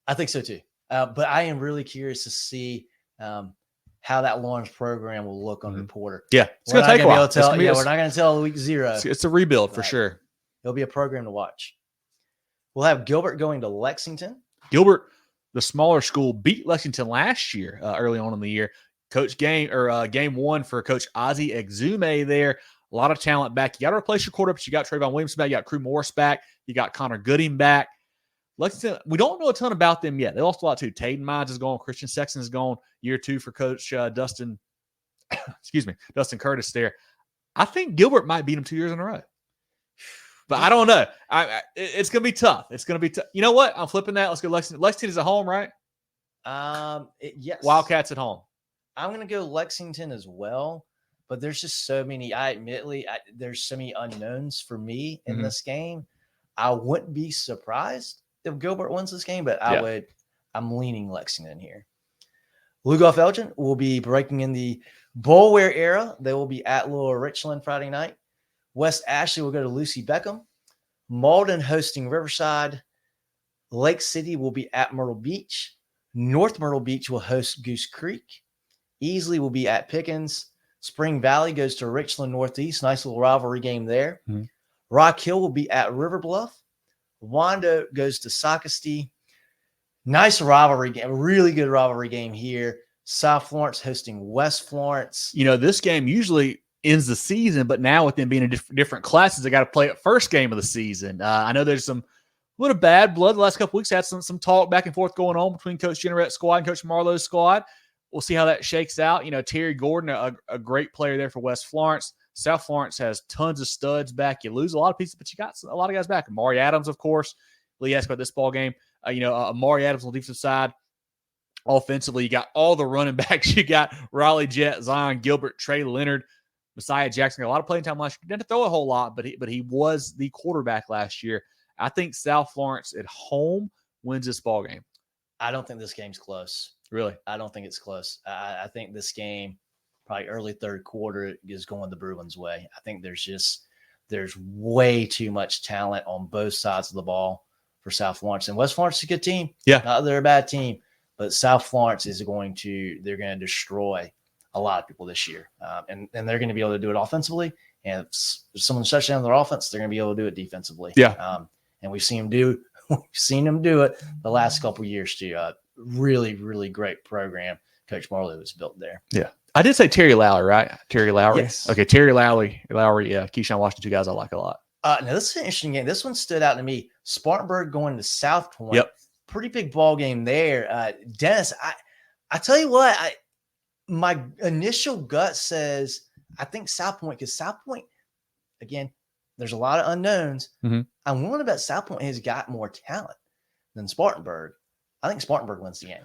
I think so too. But I am really curious to see how that Lawrence program will look under Porter. Yeah, it's going to take a while. We're not going to tell week 0. It's a rebuild for sure. It'll be a program to watch. We'll have Gilbert going to Lexington. Gilbert, the smaller school, beat Lexington last year early on in the year. Game 1 for Coach Ozzie Exume there. A lot of talent back. You got to replace your quarterbacks. You got Trayvon Williams back. You got Crew Morris back. You got Connor Gooding back. Lexington, we don't know a ton about them yet. They lost a lot too. Taden Mines is gone. Christian Sexton is gone. Year 2 for Coach Dustin Curtis there. I think Gilbert might beat him 2 years in a row. But I don't know. It's going to be tough. It's going to be tough. You know what? I'm flipping that. Let's go Lexington. Lexington is at home, right? Yes. Wildcats at home. I'm going to go Lexington as well. But there's just so many. There's so many unknowns for me in this game. I wouldn't be surprised if Gilbert wins this game, but I'm leaning Lexington here. Lugoff Elgin will be breaking in the Boulware era. They will be at Lower Richland Friday night. West Ashley will go to Lucy Beckham. Malden hosting Riverside. Lake City will be at Myrtle Beach. North Myrtle Beach will host Goose Creek. Easley will be at Pickens. Spring Valley goes to Richland Northeast. Nice little rivalry game there. Mm-hmm. Rock Hill will be at River Bluff. Wando goes to Socastee. Nice rivalry game. Really good rivalry game here. South Florence hosting West Florence. You know, this game usually ends the season, but now with them being in different classes, they got to play it first game of the season. I know there's some little bad blood the last couple weeks. Had some talk back and forth going on between Coach Jenneret's squad and Coach Marlowe's squad. We'll see how that shakes out. You know, Terry Gordon, a great player there for West Florence. South Florence has tons of studs back. You lose a lot of pieces, but you got a lot of guys back. Amari Adams, of course. Lee asked about this ball game. Amari Adams on the defensive side. Offensively, you got all the running backs. You got Riley Jett, Zion Gilbert, Trey Leonard, Messiah Jackson. Got a lot of playing time last year. Didn't throw a whole lot, but he was the quarterback last year. I think South Florence at home wins this ball game. I don't think this game's close. Really? I don't think it's close. I think this game, probably early third quarter, is going the Bruins' way. I think there's way too much talent on both sides of the ball for South Florence. And West Florence is a good team. Yeah. Not that they're a bad team, but South Florence is going to destroy a lot of people this year. And they're going to be able to do it offensively. And if someone shuts down their offense, they're going to be able to do it defensively. Yeah. And we've seen them do it the last couple of years too. Really, really great program Coach Marlowe has built there. Yeah. I did say Terry Lowry, right? Terry Lowry? Yes. Okay, Terry Lowry, Keyshawn Washington, 2 guys I like a lot. Now, this is an interesting game. This one stood out to me. Spartanburg going to South Point. Yep. Pretty big ball game there. Dennis, I tell you what, my initial gut says I think South Point, because South Point, again, there's a lot of unknowns. Mm-hmm. I'm willing to bet South Point has got more talent than Spartanburg. I think Spartanburg wins the game.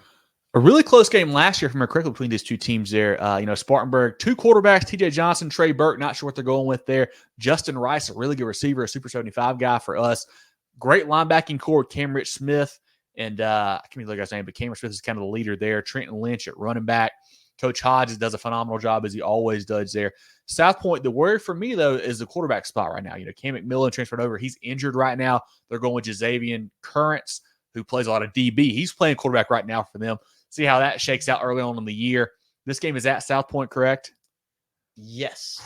A really close game last year from a curriculum between these two teams there. Spartanburg, 2 quarterbacks, TJ Johnson, Trey Burke, not sure what they're going with there. Justin Rice, a really good receiver, a Super 75 guy for us. Great linebacking core, Cam Rich Smith, and I can't remember the guy's name, but Cam Rich Smith is kind of the leader there. Trenton Lynch at running back. Coach Hodges does a phenomenal job, as he always does there. South Point, the worry for me, though, is the quarterback spot right now. Cam McMillan transferred over. He's injured right now. They're going with Jazavian Currents, who plays a lot of DB. He's playing quarterback right now for them. See how that shakes out early on in the year. This game is at South Point, correct? Yes.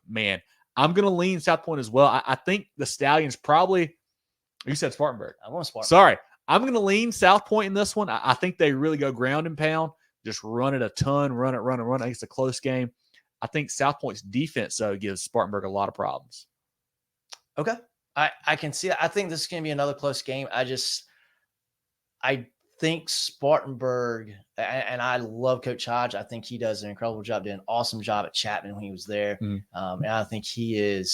Man, I'm going to lean South Point as well. I think the Stallions probably – you said Spartanburg. I want Spartanburg. Sorry. I'm going to lean South Point in this one. I think they really go ground and pound, just run it a ton, run it. I think it's a close game. I think South Point's defense, though, gives Spartanburg a lot of problems. Okay. I can see that. I think this is going to be another close game. I think Spartanburg, and I love Coach Hodge. I think he does an incredible job, did an awesome job at Chapman when he was there. And I think Spartanburg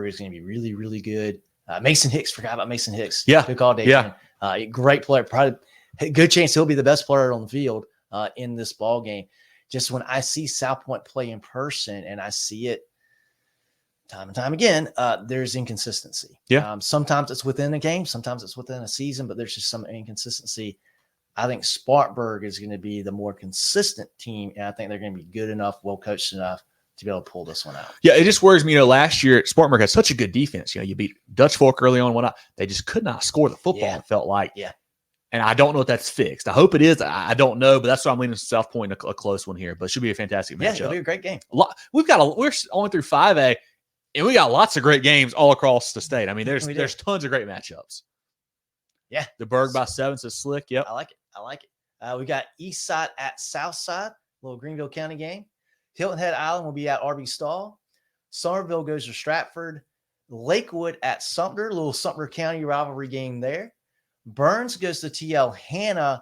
is going to be really, really good. Mason Hicks, forgot about Mason Hicks. Yeah. Good call, Dave. Yeah. Great player. Probably good chance he'll be the best player on the field in this ball game. Just when I see South Point play in person, and I see it time and time again, there's inconsistency. Yeah. Sometimes it's within a game, sometimes it's within a season, but there's just some inconsistency. I think Spartanburg is going to be the more consistent team, and I think they're going to be good enough, well coached enough to be able to pull this one out. Yeah, it just worries me. Last year Spartanburg had such a good defense. You beat Dutch Fork early on, whatnot. They just could not score the football. It felt like. Yeah. And I don't know if that's fixed. I hope it is. I don't know, but that's why I'm leaning to South Point, a close one here. But it should be a fantastic matchup. Yeah, it'll be a great game. We're only through 5A, and we got lots of great games all across the state. I mean, there's tons of great matchups. Yeah. The Berg by 7 says slick. Yep. I like it. We got Eastside at Southside, little Greenville County game. Hilton Head Island will be at RB Stall. Somerville goes to Stratford. Lakewood at Sumter, little Sumter County rivalry game there. Burns goes to TL Hanna.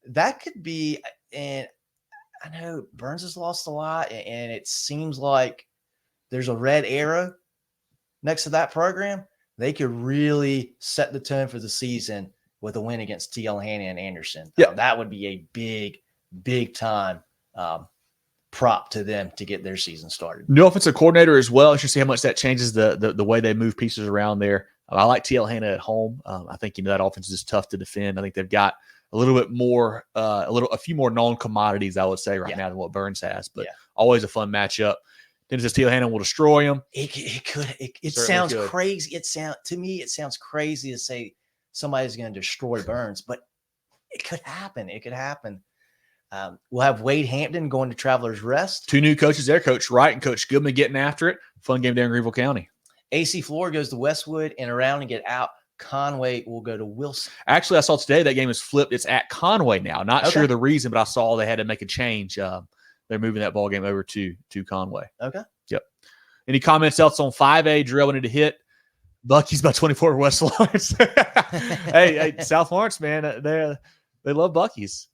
That could be, and I know Burns has lost a lot, and it seems like there's a red arrow next to that program. They could really set the tone for the season with a win against TL Hanna and Anderson. Yeah. That would be a big, big time prop to them to get their season started. New offensive coordinator as well. I should see how much that changes the way they move pieces around there. I like TL Hanna at home. I think that offense is tough to defend. I think they've got a little bit more, a few more known commodities, I would say, right now than what Burns has. But always a fun matchup. Then it says TL Hanna will destroy them. It sounds crazy. To me, it sounds crazy to say somebody's going to destroy Burns, but it could happen. It could happen. We'll have Wade Hampton going to Travelers Rest. 2 new coaches there, Coach Wright and Coach Goodman getting after it. Fun game there in Greenville County. AC Floor goes to Westwood, and around and get out. Conway will go to Wilson. Actually, I saw today that game is flipped. It's at Conway now. Not sure the reason, but I saw they had to make a change. They're moving that ball game over to Conway. Okay. Yep. Any comments else on 5A? Jerel wanted to hit. Bucky's by 24 West Lawrence. hey, South Lawrence, man, they love Bucky's.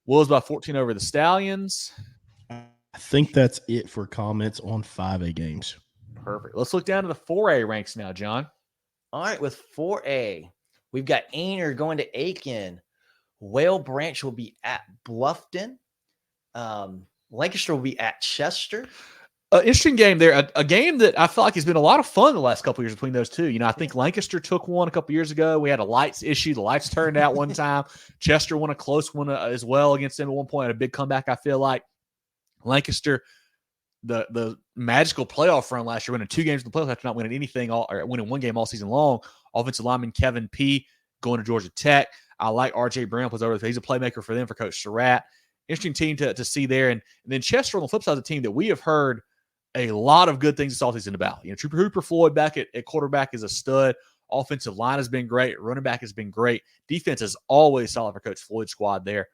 Wolves by 14 over the Stallions. I think that's it for comments on 5A games. Perfect. Let's look down to the 4A ranks now, John. All right, with 4A, we've got Ainer going to Aiken. Whale Branch will be at Bluffton. Lancaster will be at Chester. Interesting game there. A game that I feel like has been a lot of fun the last couple of years between those two. I think Lancaster took one a couple years ago. We had a lights issue. The lights turned out one time. Chester won a close one as well against them at one point. Had a big comeback, I feel like. Lancaster, the magical playoff run last year, winning 2 games in the playoffs after not winning anything, or winning 1 game all season long. Offensive lineman Kevin P. going to Georgia Tech. I like R.J. Brown was over there. He's a playmaker for them, for Coach Surratt. Interesting team to see there. And then Chester on the flip side of the team that we have heard a lot of good things this offseason about. Trooper Hooper Floyd back at quarterback is a stud. Offensive line has been great. Running back has been great. Defense is always solid for Coach Floyd's squad there.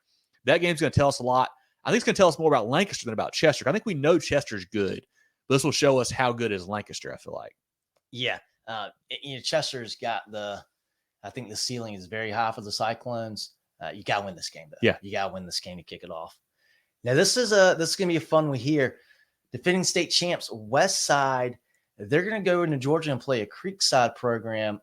That game's going to tell us a lot. I think it's going to tell us more about Lancaster than about Chester. I think we know Chester's good, but this will show us how good is Lancaster, I feel like. Yeah. Chester's got I think the ceiling is very high for the Cyclones. You got to win this game, though. Yeah. You got to win this game to kick it off. Now, this is going to be a fun one here. Defending state champs, West Side, they're going to go into Georgia and play a Creekside program.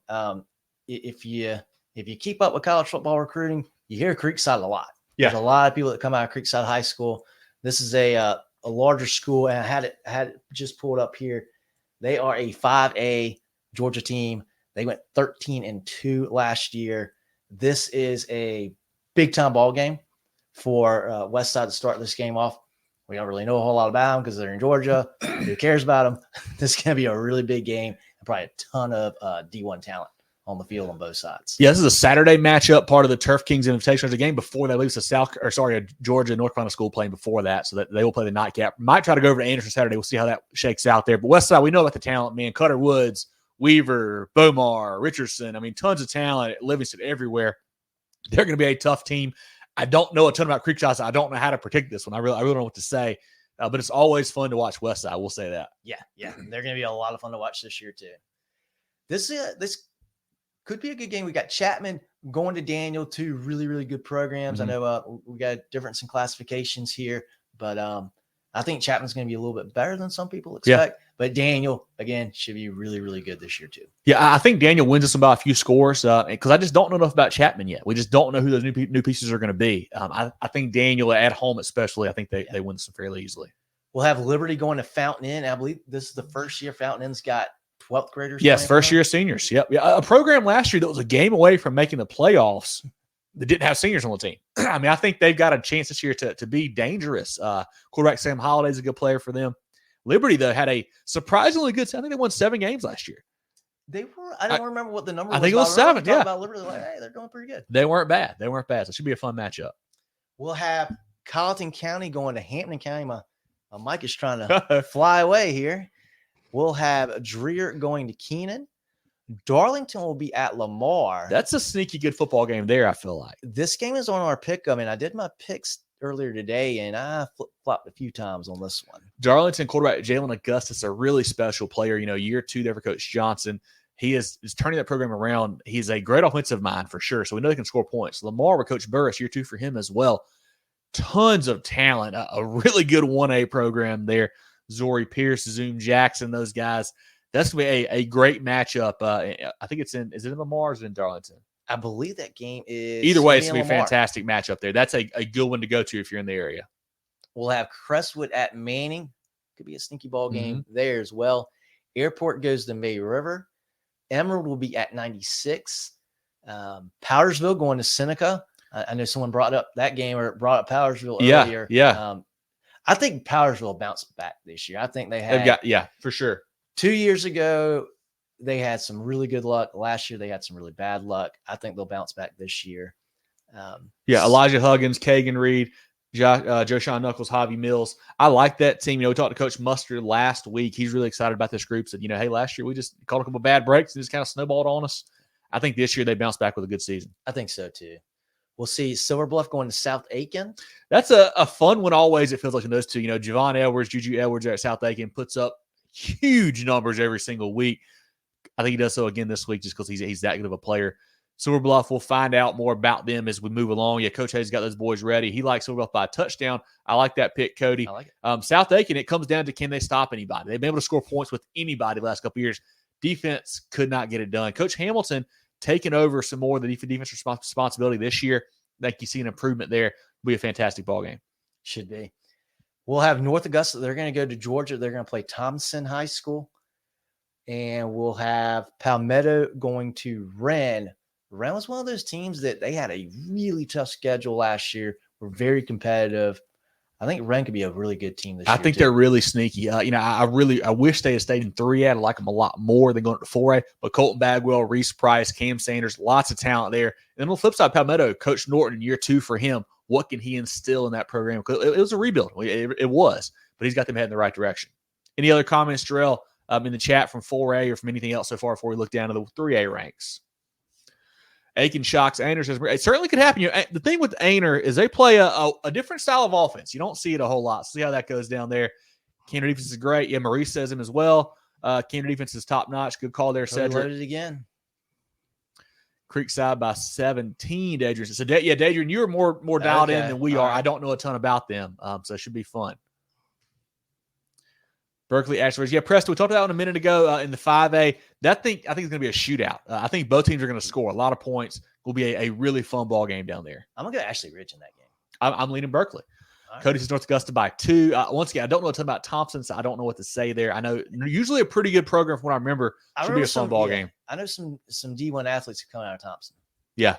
If you keep up with college football recruiting, you hear Creekside a lot. Yeah. There's a lot of people that come out of Creekside High School. This is a larger school, and I had it just pulled up here. They are a 5A Georgia team. They went 13-2 last year. This is a big-time ball game for West Side to start this game off. We don't really know a whole lot about them because they're in Georgia. Who cares about them? This is going to be a really big game and probably a ton of D1 talent on the field on both sides. Yeah, this is a Saturday matchup, part of the Turf Kings Invitational. There's a game before that leaves a Georgia North Carolina school playing before that, so that they will play the nightcap. Might try to go over to Anderson Saturday. We'll see how that shakes out there. But West Side, we know about the talent, man. Cutter Woods, Weaver, Bomar, Richardson. I mean, tons of talent at Livingston everywhere. They're going to be a tough team. I don't know a ton about Creekside, so I don't know how to predict this one. I really don't know what to say, but it's always fun to watch West Side. We'll say that. Yeah. They're going to be a lot of fun to watch this year too. This could be a good game. We got Chapman going to Daniel, 2 really, really good programs. Mm-hmm. I know we got a difference in classifications here, but I think Chapman's going to be a little bit better than some people expect. Yeah. But Daniel, again, should be really, really good this year too. Yeah, I think Daniel wins us by a few scores because I just don't know enough about Chapman yet. We just don't know who those new pieces are going to be. I think Daniel at home especially, I think they win some fairly easily. We'll have Liberty going to Fountain Inn. I believe this is the first year Fountain Inn's got 12th graders. Yes, first year seniors. Yep. Yeah, a program last year that was a game away from making the playoffs that didn't have seniors on the team. I mean, I think they've got a chance this year to be dangerous. Quarterback Sam Holiday's a good player for them. Liberty, though, had a surprisingly good – I think they won 7 games last year. They were – I don't remember what the number was. I think it was 7, yeah. About Liberty, like, hey, they're doing pretty good. They weren't bad. So it should be a fun matchup. We'll have Colleton County going to Hampton County. My mic is trying to fly away here. We'll have Dreer going to Keenan. Darlington will be at Lamar. That's a sneaky good football game there, I feel like. This game is on our pick. I mean, I did my picks earlier today, and I flip-flopped a few times on this one. Darlington quarterback Jalen Augustus, a really special player. Year 2 there for Coach Johnson. He is turning that program around. He's a great offensive mind for sure, so we know he can score points. Lamar with Coach Burris, year 2 for him as well. Tons of talent, a really good 1A program there. Zori Pierce, Zoom Jackson, those guys. That's going to be a great matchup. I think is it in Lamar or is it in Darlington? I believe that game is. Either way, it's going to be a fantastic matchup there. That's a good one to go to if you're in the area. We'll have Crestwood at Manning. Could be a sneaky ball game there as well. Airport goes to May River. Emerald will be at 96. Powdersville going to Seneca. I know someone brought up that game or brought up Powdersville earlier. Yeah. I think Powdersville bounced back this year. I think they've got for sure. 2 years ago, they had some really good luck. Last year, they had some really bad luck. I think they'll bounce back this year. Elijah Huggins, Kagan Reed, Joshawn Knuckles, Javi Mills. I like that team. We talked to Coach Mustard last week. He's really excited about this group. Said, hey, last year we just caught a couple of bad breaks and just kind of snowballed on us. I think this year they bounce back with a good season. I think so too. We'll see Silver Bluff going to South Aiken. That's a fun one always. It feels like in those two. Javon Edwards, Juju Edwards there at South Aiken puts up huge numbers every single week. I think he does so again this week just because he's that good of a player. Silver Bluff, we'll find out more about them as we move along. Yeah, Coach Hayes got those boys ready. He likes Silver Bluff by a touchdown. I like that pick, Cody. I like it. South Aiken, it comes down to can they stop anybody? They've been able to score points with anybody the last couple of years. Defense could not get it done. Coach Hamilton taking over some more of the defense responsibility this year. I think you see an improvement there. It'll be a fantastic ball game. Should be. We'll have North Augusta. They're going to go to Georgia. They're going to play Thompson High School. And we'll have Palmetto going to Wren. Wren was one of those teams that they had a really tough schedule last year. Were very competitive. I think Wren could be a really good team this year. I think they're really sneaky. I wish they had stayed in 3A. I'd like them a lot more than going to 4A. But Colton Bagwell, Reese Price, Cam Sanders, lots of talent there. And then on the flip side, Palmetto, Coach Norton in year 2 for him. What can he instill in that program? Because it was a rebuild. It was. But he's got them heading in the right direction. Any other comments, Jerel, in the chat from 4A or from anything else so far before we look down to the 3A ranks? Aiken shocks Ainer says it certainly could happen. The thing with Ainer is they play a different style of offense. You don't see it a whole lot. See how that goes down there. Cantor defense is great. Yeah, Maurice says him as well. Cantor defense is top notch. Good call there, Cedric. Loaded again. Creekside by 17. Dadrian. So Dadrian, you're more dialed in than we are. Right. I don't know a ton about them, so it should be fun. Berkeley Ashford. Yeah, Preston, we talked about it a minute ago in the 5A. I think it's going to be a shootout. I think both teams are going to score a lot of points. Will be a really fun ball game down there. I'm going to go Ashley Ridge in that game. I'm leaning Berkeley. Right. Cody says North Augusta by 2. Once again, I don't know a ton about Thompson, so I don't know what to say there. I know usually a pretty good program from what I remember. Should be a fun ball game. I know some D1 athletes who come out of Thompson. Yeah.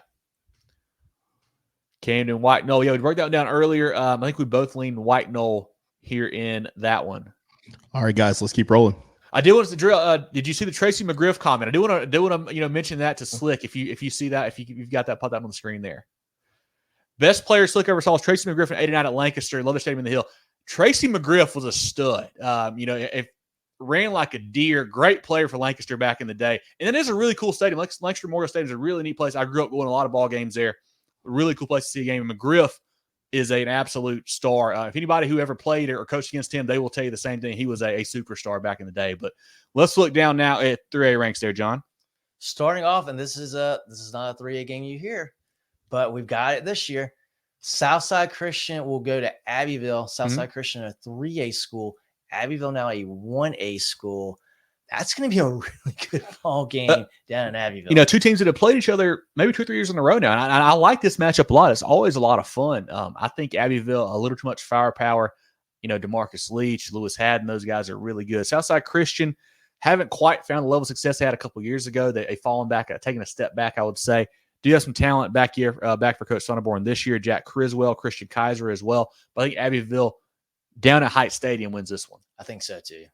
Camden, White Knoll. Yeah, we broke that down earlier. I think we both leaned White Knoll here in that one. All right, guys, let's keep rolling. I did want to drill. Did you see the Tracy McGriff comment? I do want to mention that to Slick. If you see that, if you've got that, put that on the screen there. Best player Slick ever saw is Tracy McGriff in '89 at Lancaster. Love the stadium in the Hill. Tracy McGriff was a stud. If ran like a deer. Great player for Lancaster back in the day. And it is a really cool stadium. Lancaster Memorial Stadium is a really neat place. I grew up going to a lot of ball games there. A really cool place to see a game. And McGriff is an absolute star. If anybody who ever played or coached against him, they will tell you the same thing. He was a superstar back in the day. But let's look down now at 3A ranks there, John. Starting off, and this is not a 3A game you hear, but we've got it this year. Southside Christian will go to Abbeville. Southside Christian, a 3A school. Abbeville now a 1A school. That's going to be a really good ball game down in Abbeville. Two teams that have played each other maybe 2 or 3 years in a row now. And I like this matchup a lot. It's always a lot of fun. I think Abbeville, a little too much firepower. DeMarcus Leach, Lewis Haddon, those guys are really good. Southside Christian haven't quite found the level of success they had a couple of years ago. They've fallen back, taken a step back, I would say. Do have some talent back for Coach Sonneborn this year. Jack Criswell, Christian Kaiser as well. But I think Abbeville down at Heights Stadium wins this one. I think so too.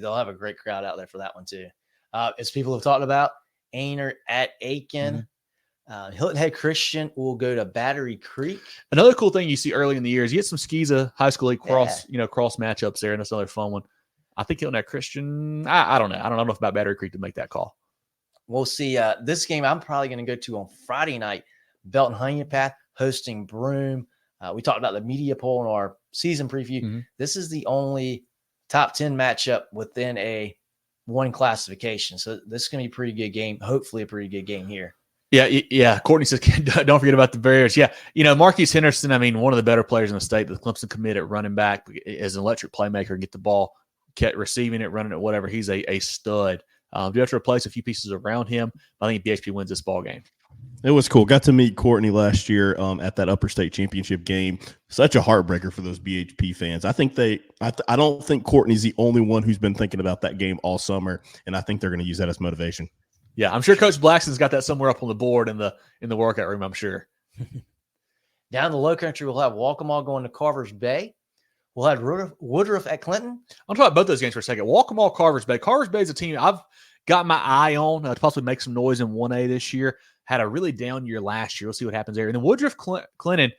They'll have a great crowd out there for that one too. As people have talked about, Ainer at Aiken. Hilton Head Christian will go to Battery Creek. Another cool thing you see early in the year is you get some SCISA high school league cross matchups there, and that's another fun one. I think Hilton Head Christian. I don't know. I don't know enough about Battery Creek to make that call. We'll see. This game I'm probably going to go to on Friday night. Belton Honeypath hosting Broome. We talked about the media poll in our season preview. Mm-hmm. This is the only top 10 matchup within a one classification. So this is going to be a pretty good game. Hopefully a pretty good game here. Yeah. Courtney says, don't forget about the Bears. Yeah. Marquise Henderson, one of the better players in the state, the Clemson commit at running back as an electric playmaker, get the ball, kept receiving it, running it, whatever. He's a stud. Do have to replace a few pieces around him. I think BHP wins this ball game. It was cool. Got to meet Courtney last year at that Upper State Championship game. Such a heartbreaker for those BHP fans. I think I don't think Courtney's the only one who's been thinking about that game all summer, and I think they're going to use that as motivation. Yeah, I'm sure Coach Blackson's got that somewhere up on the board in the workout room, I'm sure. Down in the Low Country, we'll have Waccamaw going to Carver's Bay. We'll have Woodruff at Clinton. I'll talk about both those games for a second. Waccamaw, Carver's Bay. Carver's Bay is a team I've got my eye on to possibly make some noise in 1A this year. Had a really down year last year. We'll see what happens there. And then Woodruff, Clinton,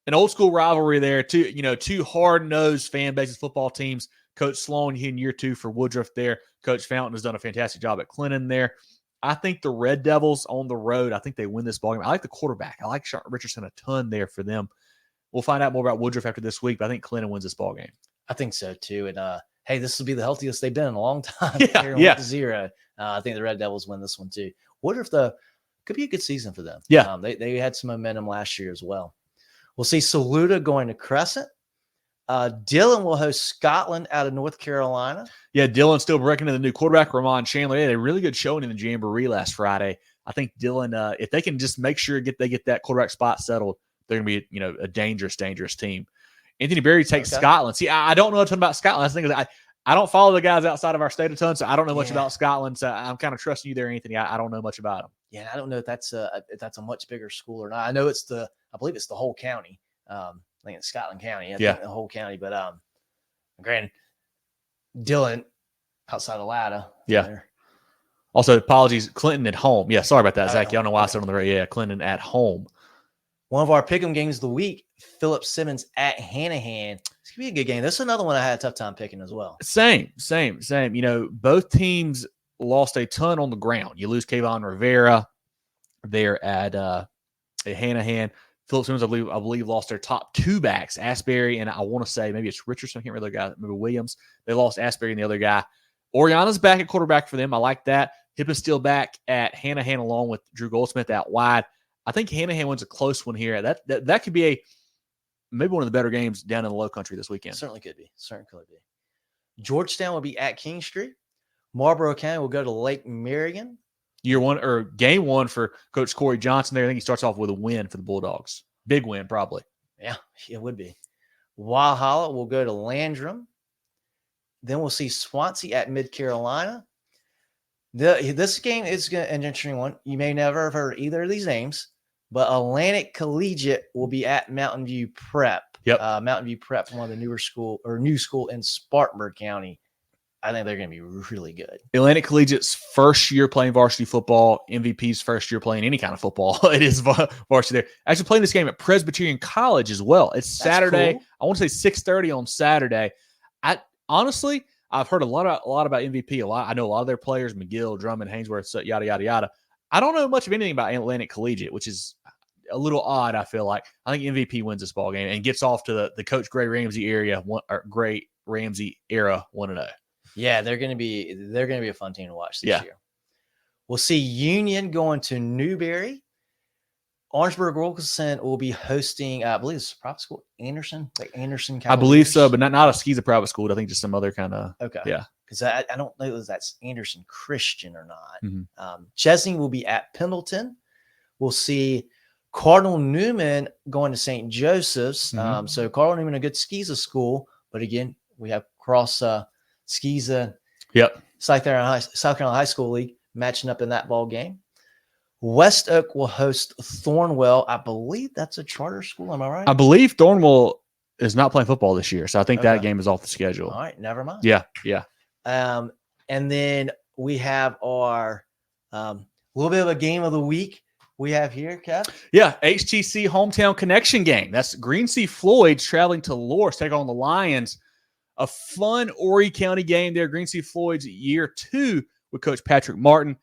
an old school rivalry there. Two hard-nosed fan bases football teams. Coach Sloan in year 2 for Woodruff there. Coach Fountain has done a fantastic job at Clinton there. I think the Red Devils on the road, I think they win this ballgame. I like the quarterback. I like Sean Richardson a ton there for them. We'll find out more about Woodruff after this week, but I think Clinton wins this ballgame. I think so too. And hey, this will be the healthiest they've been in a long time. Yeah. 0. I think the Red Devils win this one too. Woodruff, though, could be a good season for them. Yeah. They had some momentum last year as well. We'll see Saluda going to Crescent. Dillon will host Scotland out of North Carolina. Yeah, Dillon still breaking in the new quarterback, Ramon Chandler. They had a really good showing in the Jamboree last Friday. I think Dillon, if they can just make sure they get that quarterback spot settled, they're going to be a dangerous team. Anthony Berry takes Scotland. See, I don't know a ton about Scotland. That's the thing is I don't follow the guys outside of our state a ton, so I don't know much about Scotland. So I'm kind of trusting you there, Anthony. I don't know much about them. Yeah, I don't know if that's a much bigger school or not. I know I believe it's the whole county. I think it's Scotland County. I think the whole county. But granted, Dillon outside of Latta. Yeah. There. Also, apologies, Clinton at home. Yeah, sorry about that, Zach. I don't know why I said on the radio. Yeah, Clinton at home. One of our pick'em games of the week, Philip Simmons at Hanahan. It's going to be a good game. This is another one I had a tough time picking as well. Same. Both teams lost a ton on the ground. You lose Kayvon Rivera there at Hanahan. Philip Simmons, I believe, lost their top 2 backs, Asbury, and I want to say maybe it's Richardson. I can't remember the guy. Maybe Williams. They lost Asbury and the other guy. Oriana's back at quarterback for them. I like that. Hip is still back at Hanahan along with Drew Goldsmith out wide. I think Hanahan wins a close one here. That could be maybe one of the better games down in the Low Country this weekend. Certainly could be. Georgetown will be at King Street. Marlboro County will go to Lake Marion. Game 1 for Coach Corey Johnson there. I think he starts off with a win for the Bulldogs. Big win, probably. Yeah, it would be. Walhalla will go to Landrum. Then we'll see Swansea at Mid-Carolina. This game is an interesting one. You may never have heard either of these names, but Atlantic Collegiate will be at Mountain View Prep. Yep. Mountain View Prep, one of the new school in Spartanburg County. I think they're going to be really good. Atlantic Collegiate's first year playing varsity football. MVP's first year playing any kind of football. It is varsity there. Actually playing this game at Presbyterian College as well. It's Saturday. Cool. I want to say 6:30 on Saturday. I've heard a lot about MVP. I know a lot of their players, McGill, Drummond, Hainsworth, yada, yada, yada. I don't know much of anything about Atlantic Collegiate, which is a little odd, I feel like. I think MVP wins this ball game and gets off to the Coach Gray Ramsey era 1-0. Yeah, they're going to be a fun team to watch this year. We'll see Union going to Newberry. Orangeburg Wilkinson will be hosting, I believe it's a private school, Anderson. I believe so, but not a SCISA private school. I think just some other kind of. Okay. Yeah. Because I don't know if that's Anderson Christian or not. Mm-hmm. Chesney will be at Pendleton. We'll see Cardinal Newman going to St. Joseph's. Mm-hmm. So Cardinal Newman, a good SCISA school, but again, we have cross SCISA. Yep. South Carolina High School League matching up in that ball game. West Oak will host Thornwell. I believe that's a charter school. Am I right? I believe Thornwell is not playing football this year, so I think that game is off the schedule. All right, never mind. Yeah. And then we have our little bit of a game of the week we have here, Kev. Yeah, HTC Hometown Connection game. That's Green Sea Floyd's traveling to Loris, take on the Lions. A fun Horry County game there. Green Sea Floyd's year 2 with Coach Patrick Martin.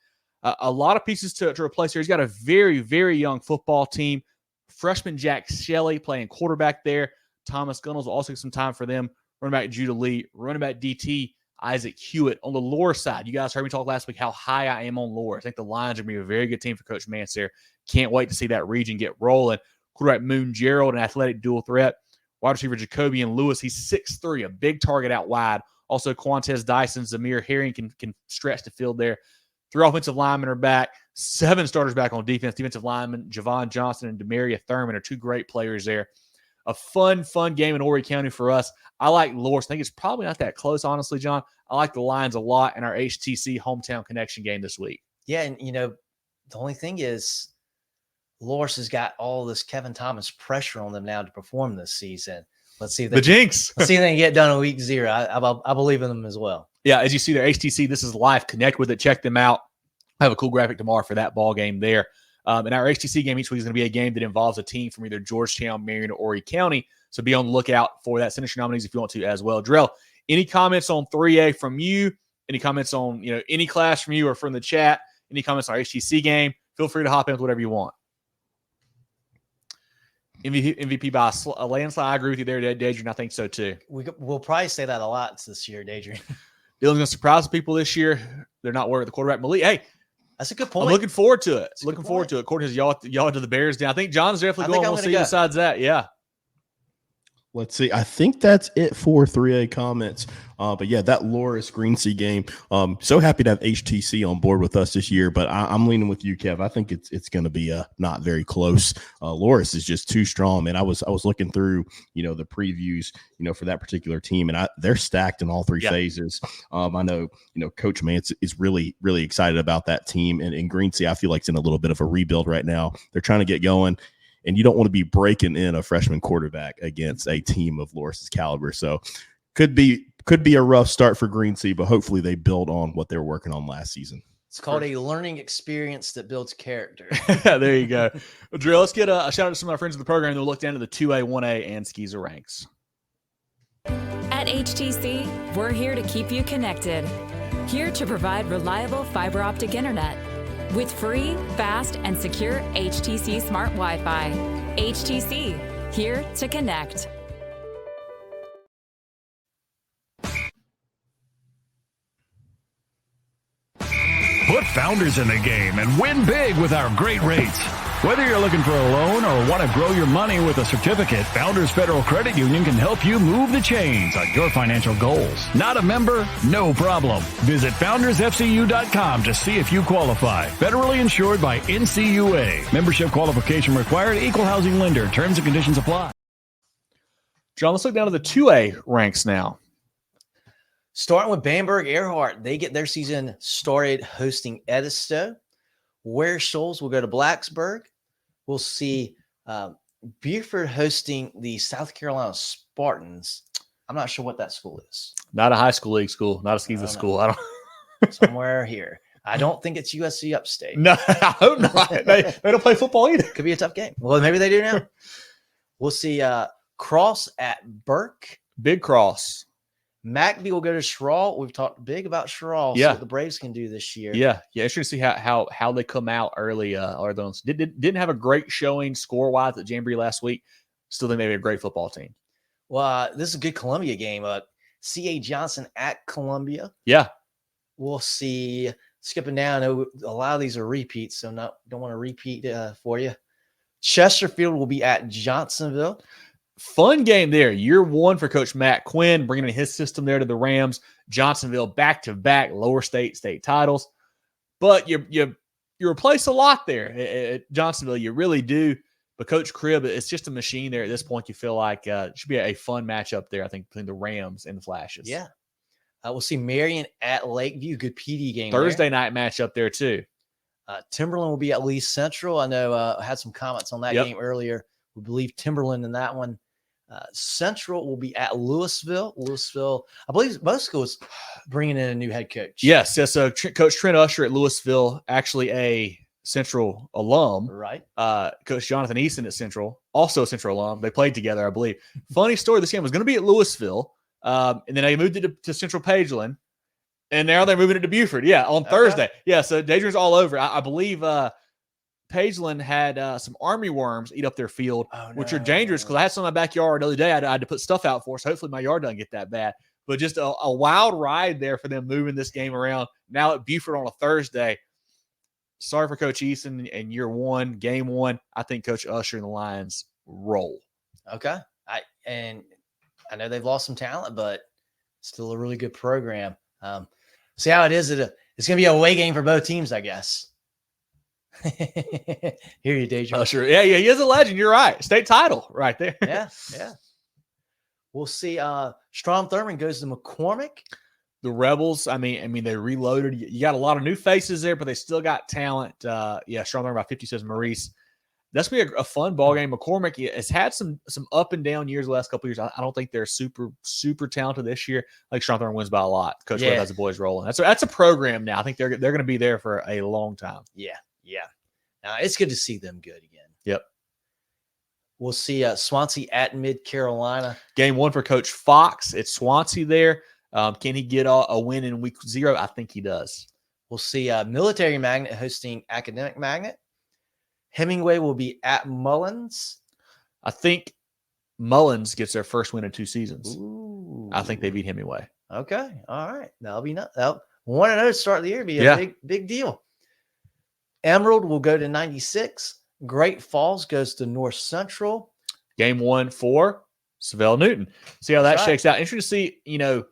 a lot of pieces to replace here. He's got a very, very young football team. Freshman Jack Shelley playing quarterback there. Thomas Gunnels will also get some time for them. Running back Judah Lee. Running back DT Isaac Hewitt. On the Lower side, you guys heard me talk last week how high I am on Lower. I think the Lions are going to be a very good team for Coach Mann there. Can't wait to see that region get rolling. Quarterback Moon Jerel, an athletic dual threat. Wide receiver Jacobian Lewis. He's 6'3", a big target out wide. Also, Quantez Dyson, Zamir Herring can stretch the field there. 3 offensive linemen are back. 7 starters back on defense. Defensive linemen Javon Johnson and Demaria Thurman are 2 great players there. A fun game in Horry County for us. I like Loris. I think it's probably not that close, honestly, John. I like the Lions a lot in our HTC hometown connection game this week. Yeah, and, the only thing is Loris has got all this Kevin Thomas pressure on them now to perform this season. Let's see if they jinx. Let's see if they can get done in week 0. I believe in them as well. Yeah, as you see there, HTC, this is live. Connect with it. Check them out. I have a cool graphic tomorrow for that ball game there. And our HTC game each week is going to be a game that involves a team from either Georgetown, Marion, or Horry County. So be on the lookout for that. Send us your nominees if you want to as well. Jerel, any comments on 3A from you? Any comments on any class from you or from the chat? Any comments on our HTC game? Feel free to hop in with whatever you want. MVP by a landslide. I agree with you there, Dadrian. I think so too. We'll probably say that a lot this year, Dadrian. Dylan's going to surprise people this year. They're not worried with the quarterback. Malik, hey, that's a good point. I'm looking forward to it. Looking forward to it. Court has y'all to the Bears down. I think John's definitely going. We'll see besides that. Yeah. Let's see. I think that's it for 3A comments. But yeah, that Loris Greensea game. So happy to have HTC on board with us this year. But I'm leaning with you, Kev. I think it's going to be not very close. Loris is just too strong, man. I was looking through the previews for that particular team, and they're stacked in all 3 phases. I know Coach Mance is really excited about that team, and Greensea I feel like it's in a little bit of a rebuild right now. They're trying to get going. And you don't want to be breaking in a freshman quarterback against a team of Loris's caliber. So could be a rough start for Greensea, but hopefully they build on what they were working on last season. It's called a learning experience that builds character. There you go. Well, Jerel, let's get a shout out to some of our friends in the program, and we'll look down to the 2A, 1A, and SCISA ranks. At HTC, we're here to keep you connected. Here to provide reliable fiber optic internet. With free, fast, and secure HTC Smart Wi-Fi. HTC, here to connect. Put Founders in the game and win big with our great rates. Whether you're looking for a loan or want to grow your money with a certificate, Founders Federal Credit Union can help you move the chains on your financial goals. Not a member? No problem. Visit foundersfcu.com to see if you qualify. Federally insured by NCUA. Membership qualification required. Equal housing lender. Terms and conditions apply. John, let's look down to the 2A ranks now. Starting with Bamberg Earhart, they get their season started hosting Edisto. Ware Shoals will go to Blacksburg. We'll see Beaufort hosting the South Carolina Spartans. I'm not sure what that school is. Not a high school league school, not a SCISA school. I don't. Somewhere here. I don't think it's USC Upstate. No, I hope not. They don't play football either. Could be a tough game. Well, maybe they do now. We'll see Cross at Burke. Big Cross. McBee will go to Sherall. We've talked big about Sherall. Yeah. What the Braves can do this year. Yeah. Interesting to see how they come out early. Didn't have a great showing score-wise at Jamboree last week. Still think maybe a great football team. Well, this is a good Columbia game. C.A. Johnson at Columbia. Yeah. We'll see. Skipping down, a lot of these are repeats, so don't want to repeat for you. Chesterfield will be at Johnsonville. Fun game there. Year 1 for Coach Matt Quinn, bringing in his system there to the Rams. Johnsonville back-to-back lower state titles. But you replace a lot there at Johnsonville. You really do. But Coach Cribb, it's just a machine there at this point. You feel like it should be a fun matchup there, I think, between the Rams and the Flashes. Yeah. We'll see Marion at Lakeview. Good PD game Thursday night matchup there, too. Timberland will be at Lee Central. I know I had some comments on that game earlier. We believe Timberland in that one. Central will be at Louisville. I believe most schools bringing in a new head coach. Yes. So Coach Trent Usher at Louisville, actually a Central alum. Right. Coach Jonathan Easton at Central, also a Central alum. They played together, I believe. Funny story, this game was going to be at Louisville, and then they moved it to Central Pageland. And now they're moving it to Buford. Yeah, on Thursday. Yeah, so Daydream's all over. I believe Pageland had some army worms eat up their field, which are dangerous because I had some in my backyard the other day. I had to put stuff out for, so hopefully my yard doesn't get that bad. But just a wild ride there for them moving this game around. Now at Buford on a Thursday. Sorry for Coach Easton in year one, game one. I think Coach Usher and the Lions roll. Okay. I know they've lost some talent, but still a really good program. See how it is. It's going to be a away game for both teams, I guess. Hear you, Daydream. Usher. Yeah, he is a legend. You're right. State title right there. Yeah. We'll see. Strom Thurmond goes to McCormick. The Rebels, I mean, they reloaded. You got a lot of new faces there, but they still got talent. Strom Thurmond by 50 says Maurice. That's going to be a fun ball game. McCormick has had some up and down years the last couple of years. I don't think they're super, super talented this year. I think Strom Thurmond wins by a lot. Coach Webb has the boys rolling. That's a program now. I think they're going to be there for a long time. Yeah. It's good to see them good again. Yep. We'll see Swansea at Mid-Carolina. Game one for Coach Fox. It's Swansea there. Can he get a win in week 0? I think he does. We'll see Military Magnet hosting Academic Magnet. Hemingway will be at Mullins. I think Mullins gets their first win in 2 seasons. Ooh. I think they beat Hemingway. Okay. All right. That'll be not. 1-0 to start the year be a big deal. Emerald will go to 96. Great Falls goes to North Central. Game one for Savell Newton. See how that shakes out. Interesting to see,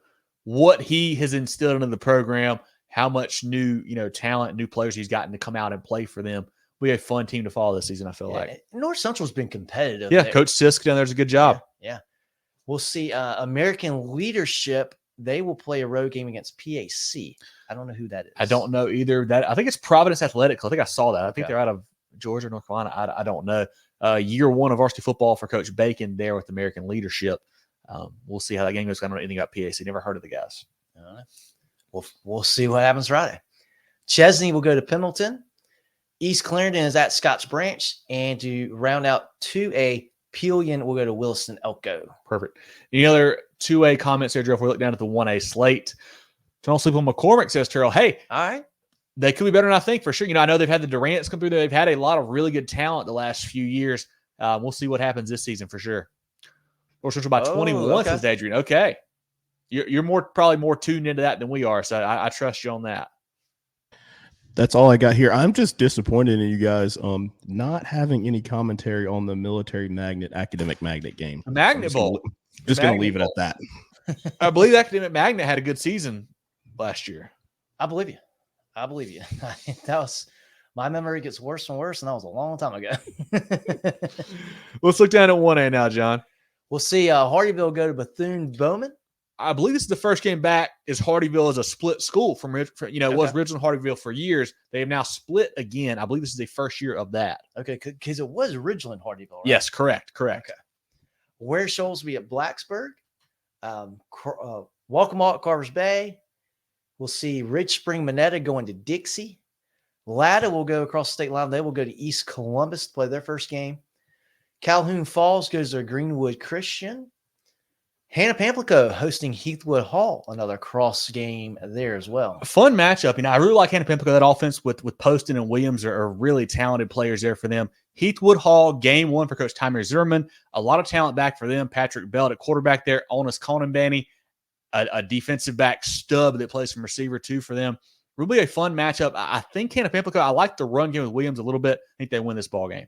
what he has instilled into the program, how much new, talent, new players he's gotten to come out and play for them. We have a fun team to follow this season, I feel like. North Central's been competitive. Yeah, Coach Sisk down there does a good job. Yeah. We'll see American Leadership. They will play a road game against PAC. I don't know who that is. I don't know either. I think it's Providence Athletic. I think I saw that. I think they're out of Georgia, North Carolina. I don't know. Year one of varsity football for Coach Bacon there with American Leadership. We'll see how that game goes. I don't know anything about PAC. Never heard of the guys. We'll see what happens Friday. Chesney will go to Pendleton. East Clarendon is at Scotch Branch. And to round out 2A, Pelion will go to Williston Elko. Perfect. Any other 2A comments there, Jeff? We look down at the 1A slate. Don't sleep on McCormick, says Jerel. Hey, all right. They could be better than I think, for sure. I know they've had the Durants come through there. They've had a lot of really good talent the last few years. We'll see what happens this season for sure. North Central by 21 says Adrian. Okay. You're probably more tuned into that than we are, so I trust you on that. That's all I got here. I'm just disappointed in you guys not having any commentary on the Military Magnet Academic Magnet game. Magnet Bowl. Just going to leave it at that. I believe Academic Magnet had a good season last year. I believe you. That was my memory gets worse and worse, and that was a long time ago. Let's look down at 1A now, John. We'll see Hardyville go to Bethune-Bowman. I believe this is the first game back is Hardyville as a split school from it was Ridgeland Hardyville for years. They have now split again. I believe this is the first year of that. Okay, because it was Ridgeland Hardyville, right? Yes, correct. Okay. Ware Shoals will be at Blacksburg. Walkmall at Carvers Bay. We'll see Ridge Spring Minetta going to Dixie. Latta will go across the state line. They will go to East Columbus to play their first game. Calhoun Falls goes to Greenwood Christian. Hannah Pamplico hosting Heathwood Hall, another cross game there as well. A fun matchup. I really like Hannah Pamplico. That offense with Poston and Williams are really talented players there for them. Heathwood Hall, game one for Coach Tymer Zimmerman. A lot of talent back for them. Patrick Bell at quarterback there. Onus Conanbanny, a defensive back stub that plays some receiver too for them. Really a fun matchup. I think Hannah Pamplico, I like the run game with Williams a little bit. I think they win this ball game.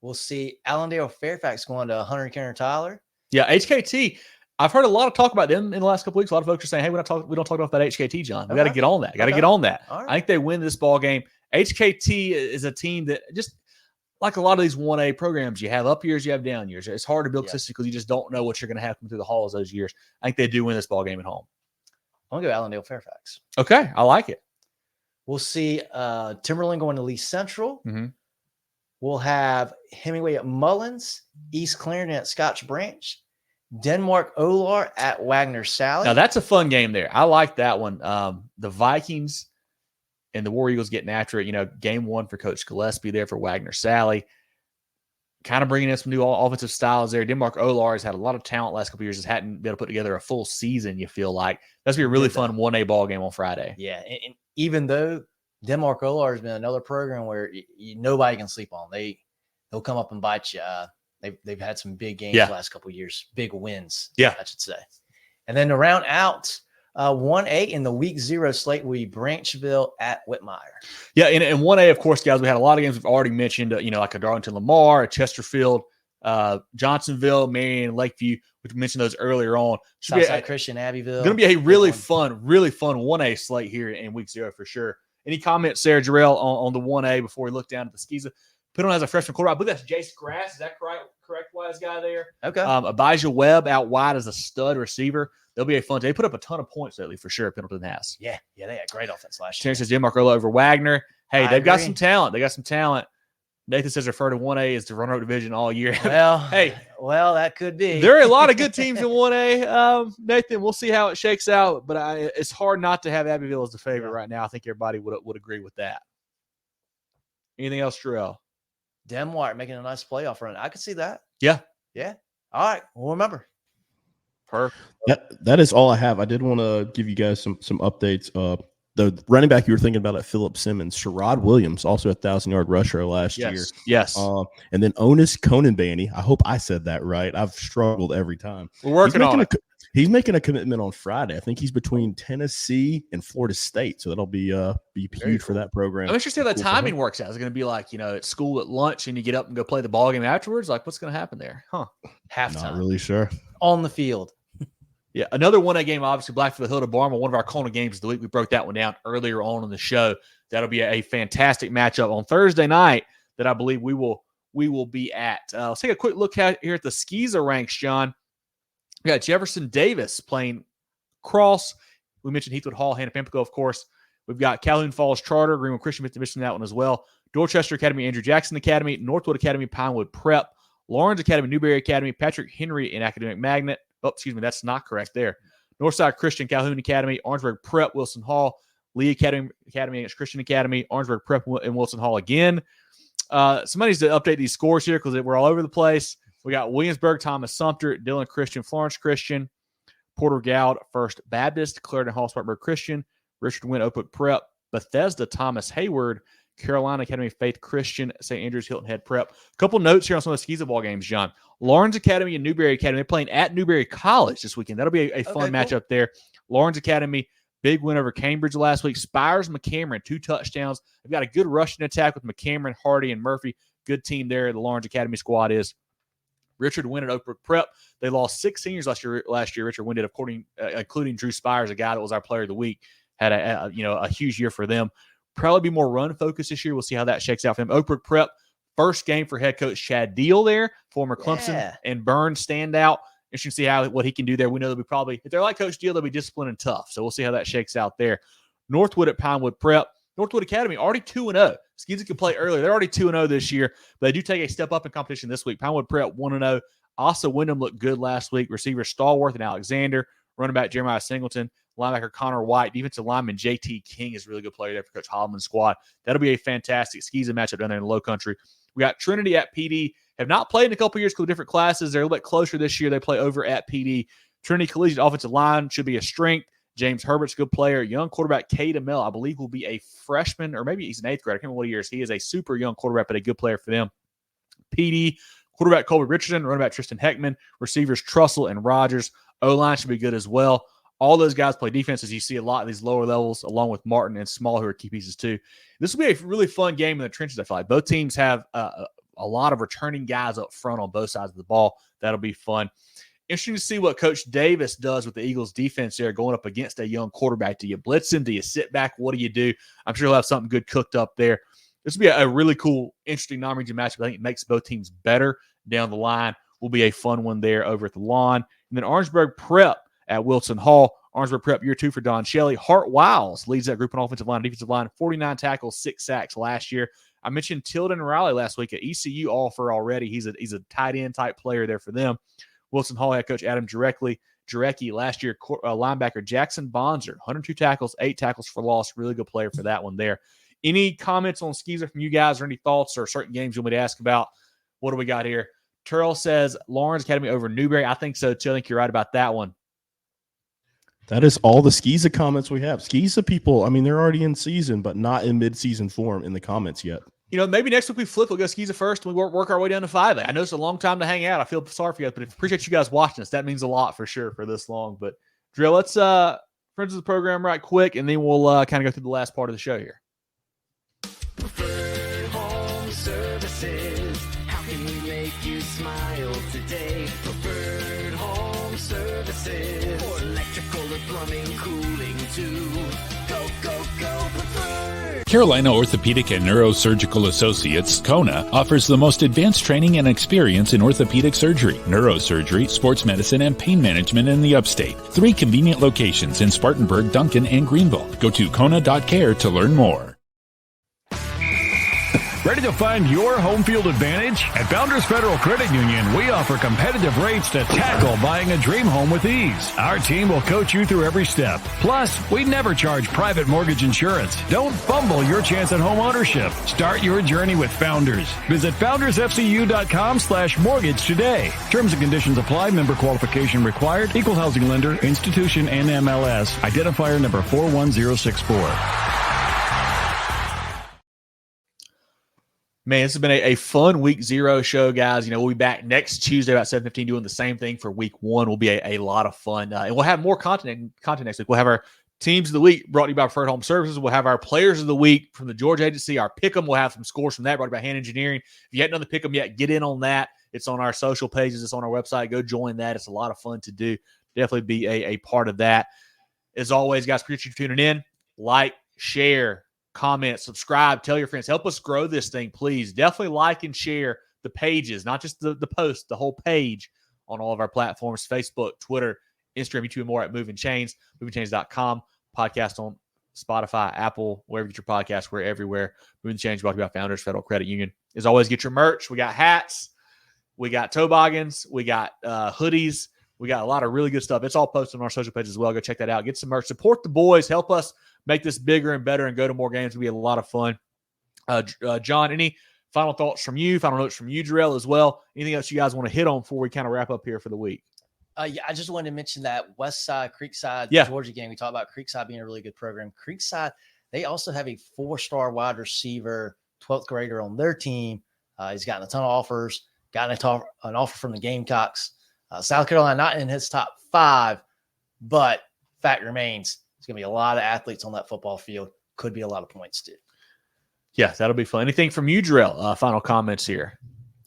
We'll see Allendale Fairfax going to Hunter Kenner Tyler. Yeah, HKT. I've heard a lot of talk about them in the last couple weeks. A lot of folks are saying, hey, we don't talk about that HKT, John. We got to get on that. Got to get on that. Right. I think they win this ball game. HKT is a team that just like a lot of these 1A programs, you have up years, you have down years. It's hard to build consistency because you just don't know what you're going to have come through the halls those years. I think they do win this ball game at home. I'm going to go Allendale Fairfax. Okay, I like it. We'll see Timberland going to Lee Central. Mm-hmm. We'll have Hemingway at Mullins, East Clarendon at Scotch Branch, Denmark Olar at Wagner Sally. Now, that's a fun game there. I like that one. The Vikings and the War Eagles getting after it. Game one for Coach Gillespie there for Wagner Sally. kind of bringing in some new offensive styles there. Denmark Olar has had a lot of talent last couple of years, just hadn't been able to put together a full season, you feel like. That's going to be a really fun 1A ball game on Friday. Yeah, and even though Denmark Olar has been another program where nobody can sleep on. They'll come up and bite you. They've had some big games the last couple of years, big wins, I should say. And then to round out 1A in the week 0 slate will be Branchville at Whitmire. Yeah, and 1A, of course, guys, we had a lot of games we've already mentioned, like a Darlington Lamar, a Chesterfield, Johnsonville, Marion, Lakeview. We mentioned those earlier on. Southside Christian, Abbeville. Going to be a really fun 1A slate here in week 0 for sure. Any comments there, Jerel, on the 1A before we look down at the SCISA? Put on as a freshman quarterback. I believe that's Jace Grass. Is that correct, wise guy there? Okay. Abijah Webb out wide as a stud receiver. They'll be a fun. They put up a ton of points lately for sure. Pendleton has. Yeah, they had great offense last year. Terrence says Denmark Ola over Wagner. Hey, they've got some talent. Nathan says refer to 1A as the runner-up division all year. Well, that could be. There are a lot of good teams in 1A. Nathan, we'll see how it shakes out, but it's hard not to have Abbeville as the favorite right now. I think everybody would agree with that. Anything else, Jerel? Denmark making a nice playoff run. I could see that. Yeah. All right. We'll remember. Perfect. That is all I have. I did want to give you guys some updates. The running back you were thinking about at Phillip Simmons, Sherrod Williams, also a 1,000-yard rusher last year. Yes. And then Onus Conanbanny. I hope I said that right. I've struggled every time. We're working on it. He's making a commitment on Friday. I think he's between Tennessee and Florida State, so that'll be huge for that program. I'm interested how the timing works out. Is it going to be like, at school at lunch and you get up and go play the ball game afterwards? Like, what's going to happen there? Halftime. Not really sure. On the field. Yeah, another 1A game, obviously, Blackville-Hilda Barnwell, one of our CONA games of the week. We broke that one down earlier on in the show. That'll be a fantastic matchup on Thursday night that I believe we will be at. Let's take a quick look here at the SCISA ranks, John. We got Jefferson Davis playing cross. We mentioned Heathwood Hall, Hannah Pampico, of course. We've got Calhoun Falls Charter, Greenwood Christian Mission that one as well. Dorchester Academy, Andrew Jackson Academy, Northwood Academy, Pinewood Prep, Lawrence Academy, Newberry Academy, Patrick Henry and Academic Magnet. Oh, excuse me, that's not correct there. Northside Christian, Calhoun Academy, Orangeburg Prep, Wilson Hall, Lee Academy against Christian Academy, Orangeburg Prep and Wilson Hall again. Somebody needs to update these scores here because we're all over the place. We got Williamsburg, Thomas Sumter, Dillon Christian, Florence Christian, Porter Goud, First Baptist, Clarendon Hall, Spartanburg Christian, Richard Wynn, Oakwood Prep, Bethesda, Thomas Hayward, Carolina Academy, Faith Christian, St. Andrews, Hilton Head Prep. A couple notes here on some of the SCISA ball games, John. Lawrence Academy and Newberry Academy, they're playing at Newberry College this weekend. That'll be a fun matchup there. Lawrence Academy, big win over Cambridge last week. Spires McCameron, 2 touchdowns. They've got a good rushing attack with McCameron, Hardy, and Murphy. Good team there. The Lawrence Academy squad is. Richard Wynn at Oakbrook Prep. They lost 6 seniors last year. Richard Wynn did, including Drew Spires, a guy that was our player of the week. Had a huge year for them. Probably be more run focused this year. We'll see how that shakes out for them. Oakbrook Prep, first game for head coach Chad Deal there, former Clemson and Burns standout. Interesting to see what he can do there. We know they'll be probably, if they're like Coach Deal, they'll be disciplined and tough. So we'll see how that shakes out there. Northwood at Pinewood Prep. Northwood Academy already 2-0. SCISA could play earlier. They're already 2-0 this year, but they do take a step up in competition this week. Pinewood Prep 1-0. Asa Wyndham looked good last week. Receiver Stallworth and Alexander. Running back Jeremiah Singleton. Linebacker Connor White. Defensive lineman JT King is a really good player there for Coach Holloman's squad. That'll be a fantastic SCISA matchup down there in the Low Country. We got Trinity at PD. Have not played in a couple years because of different classes. They're a little bit closer this year. They play over at PD. Trinity Collegiate offensive line should be a strength. James Herbert's a good player. Young quarterback Cade Amell, I believe, will be a freshman, or maybe he's an 8th grader. I can't remember what year he is. He is a super young quarterback, but a good player for them. PD, quarterback Colby Richardson, running back Tristan Heckman, receivers Trussell and Rogers. O-line should be good as well. All those guys play defense, as you see a lot of these lower levels, along with Martin and Small, who are key pieces too. This will be a really fun game in the trenches, I feel like. Both teams have a lot of returning guys up front on both sides of the ball. That'll be fun. Interesting to see what Coach Davis does with the Eagles defense there going up against a young quarterback. Do you blitz him? Do you sit back? What do you do? I'm sure he'll have something good cooked up there. This will be a really cool, interesting non-region matchup. I think it makes both teams better down the line. Will be a fun one there over at the lawn. And then Orangeburg Prep at Wilson Hall. Orangeburg Prep year 2 for Don Shelley. Hart Wiles leads that group on offensive line, defensive line, 49 tackles, 6 sacks last year. I mentioned Tilden Riley last week at ECU offer already. He's a tight end type player there for them. Wilson Hall head coach Adam Jarecki last year, linebacker Jackson Bonzer, 102 tackles, 8 tackles for loss. Really good player for that one there. Any comments on SCISA from you guys or any thoughts or certain games you want me to ask about What do we got here? Jerel says Lawrence Academy over Newberry. I think so, too. I think you're right about that one. That is all the SCISA comments we have. SCISA people, I mean, they're already in season, but not in mid-season form in the comments yet. Maybe next week we flip. We'll go SCISA first, and we work our way down to 5A. I know it's a long time to hang out. I feel sorry for you guys, but I appreciate you guys watching us. That means a lot for sure for this long. But, Jerel, let's friends of the program right quick, and then we'll kind of go through the last part of the show here. Preferred Home Services. How can we make you smile today? Preferred Home Services. For electrical or plumbing, cooling too. Go, go, go, Preferred. Carolina Orthopedic and Neurosurgical Associates, CONA, offers the most advanced training and experience in orthopedic surgery, neurosurgery, sports medicine, and pain management in the upstate. 3 convenient locations in Spartanburg, Duncan, and Greenville. Go to kona.care to learn more. Ready to find your home field advantage? At Founders Federal Credit Union, we offer competitive rates to tackle buying a dream home with ease. Our team will coach you through every step. Plus, we never charge private mortgage insurance. Don't fumble your chance at home ownership. Start your journey with Founders. Visit foundersfcu.com/mortgage today. Terms and conditions apply. Member qualification required. Equal housing lender. Institution NMLS. Identifier number 41064. Man, this has been a fun week 0 show, guys. We'll be back next Tuesday about 7:15 doing the same thing for week 1. Will be a lot of fun. And we'll have more content next week. We'll have our teams of the week brought to you by Preferred Home Services. We'll have our players of the week from the Georgia Agency, our pick'em. We'll have some scores from that brought to you by Hand Engineering. If you hadn't done the pick'em yet, get in on that. It's on our social pages. It's on our website. Go join that. It's a lot of fun to do. Definitely be a part of that. As always, guys, appreciate you tuning in. Like, share, comment, subscribe, tell your friends. Help us grow this thing, please. Definitely like and share the pages, not just the post, the whole page on all of our platforms, Facebook, Twitter, Instagram, YouTube, and more at Movin Chains, movingchains.com. Podcast on Spotify, Apple, wherever you get your podcast. We're everywhere. Movin Chains brought to you by Founders Federal Credit Union. As always, get your merch. We got hats. We got toboggans. We got hoodies. We got a lot of really good stuff. It's all posted on our social page as well. Go check that out. Get some merch. Support the boys. Help us make this bigger and better and go to more games. It'll be a lot of fun. John, any final thoughts from you? Final notes from you, Jerel, as well? Anything else you guys want to hit on before we kind of wrap up here for the week? Yeah, I just wanted to mention that West Side, Creekside, Georgia game. We talked about Creekside being a really good program. Creekside, they also have a 4-star wide receiver, 12th grader on their team. He's gotten a ton of offers, gotten an offer from the Gamecocks. South Carolina, not in his top 5, but fact remains, there's going to be a lot of athletes on that football field. Could be a lot of points, too. Yeah, that'll be fun. Anything from you, Jerel? Final comments here.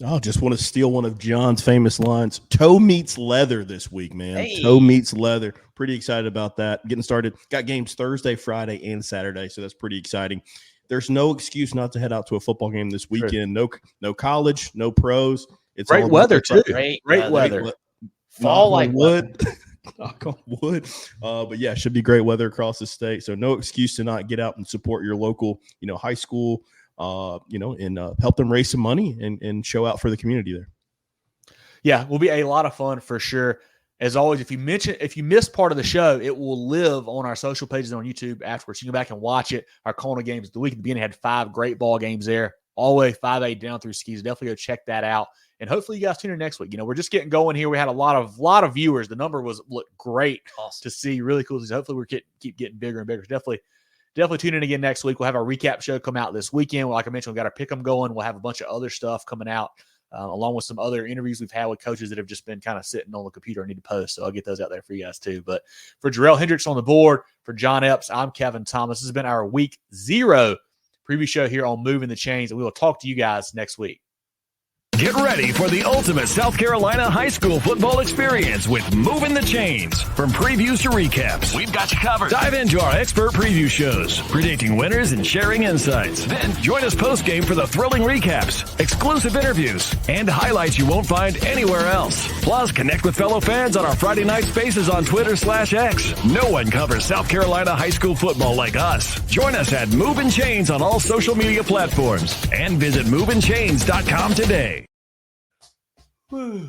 I just want to steal one of John's famous lines. Toe meets leather this week, man. Hey. Toe meets leather. Pretty excited about that. Getting started. Got games Thursday, Friday, and Saturday, so that's pretty exciting. There's no excuse not to head out to a football game this weekend. No college, no pros. It's great weather, too. Great weather. Fall like wood. Knock on wood. But yeah, should be great weather across the state. So no excuse to not get out and support your local, high school, and help them raise some money and show out for the community there. Yeah, will be a lot of fun for sure. As always, if you missed part of the show, it will live on our social pages and on YouTube afterwards. You can go back and watch it. Our CONA games of the week at the beginning had 5 great ball games there, all the way 5A down through SCISA. Definitely go check that out. And hopefully you guys tune in next week. We're just getting going here. We had a lot of viewers. The number looked great to see. Really cool. Hopefully we keep getting bigger and bigger. Definitely tune in again next week. We'll have our recap show come out this weekend. Like I mentioned, we got our pick'em going. We'll have a bunch of other stuff coming out, along with some other interviews we've had with coaches that have just been kind of sitting on the computer and need to post. So I'll get those out there for you guys too. But for Jerel Hendricks on the board, for John Epps, I'm Kevin Thomas. This has been our week 0 preview show here on Movin The Chains. And we will talk to you guys next week. Get ready for the ultimate South Carolina high school football experience with Movin The Chains. From previews to recaps, we've got you covered. Dive into our expert preview shows, predicting winners and sharing insights. Then join us post-game for the thrilling recaps, exclusive interviews, and highlights you won't find anywhere else. Plus, connect with fellow fans on our Friday night spaces on Twitter/X. No one covers South Carolina high school football like us. Join us at Movin Chains on all social media platforms and visit movinchains.com today. Whew.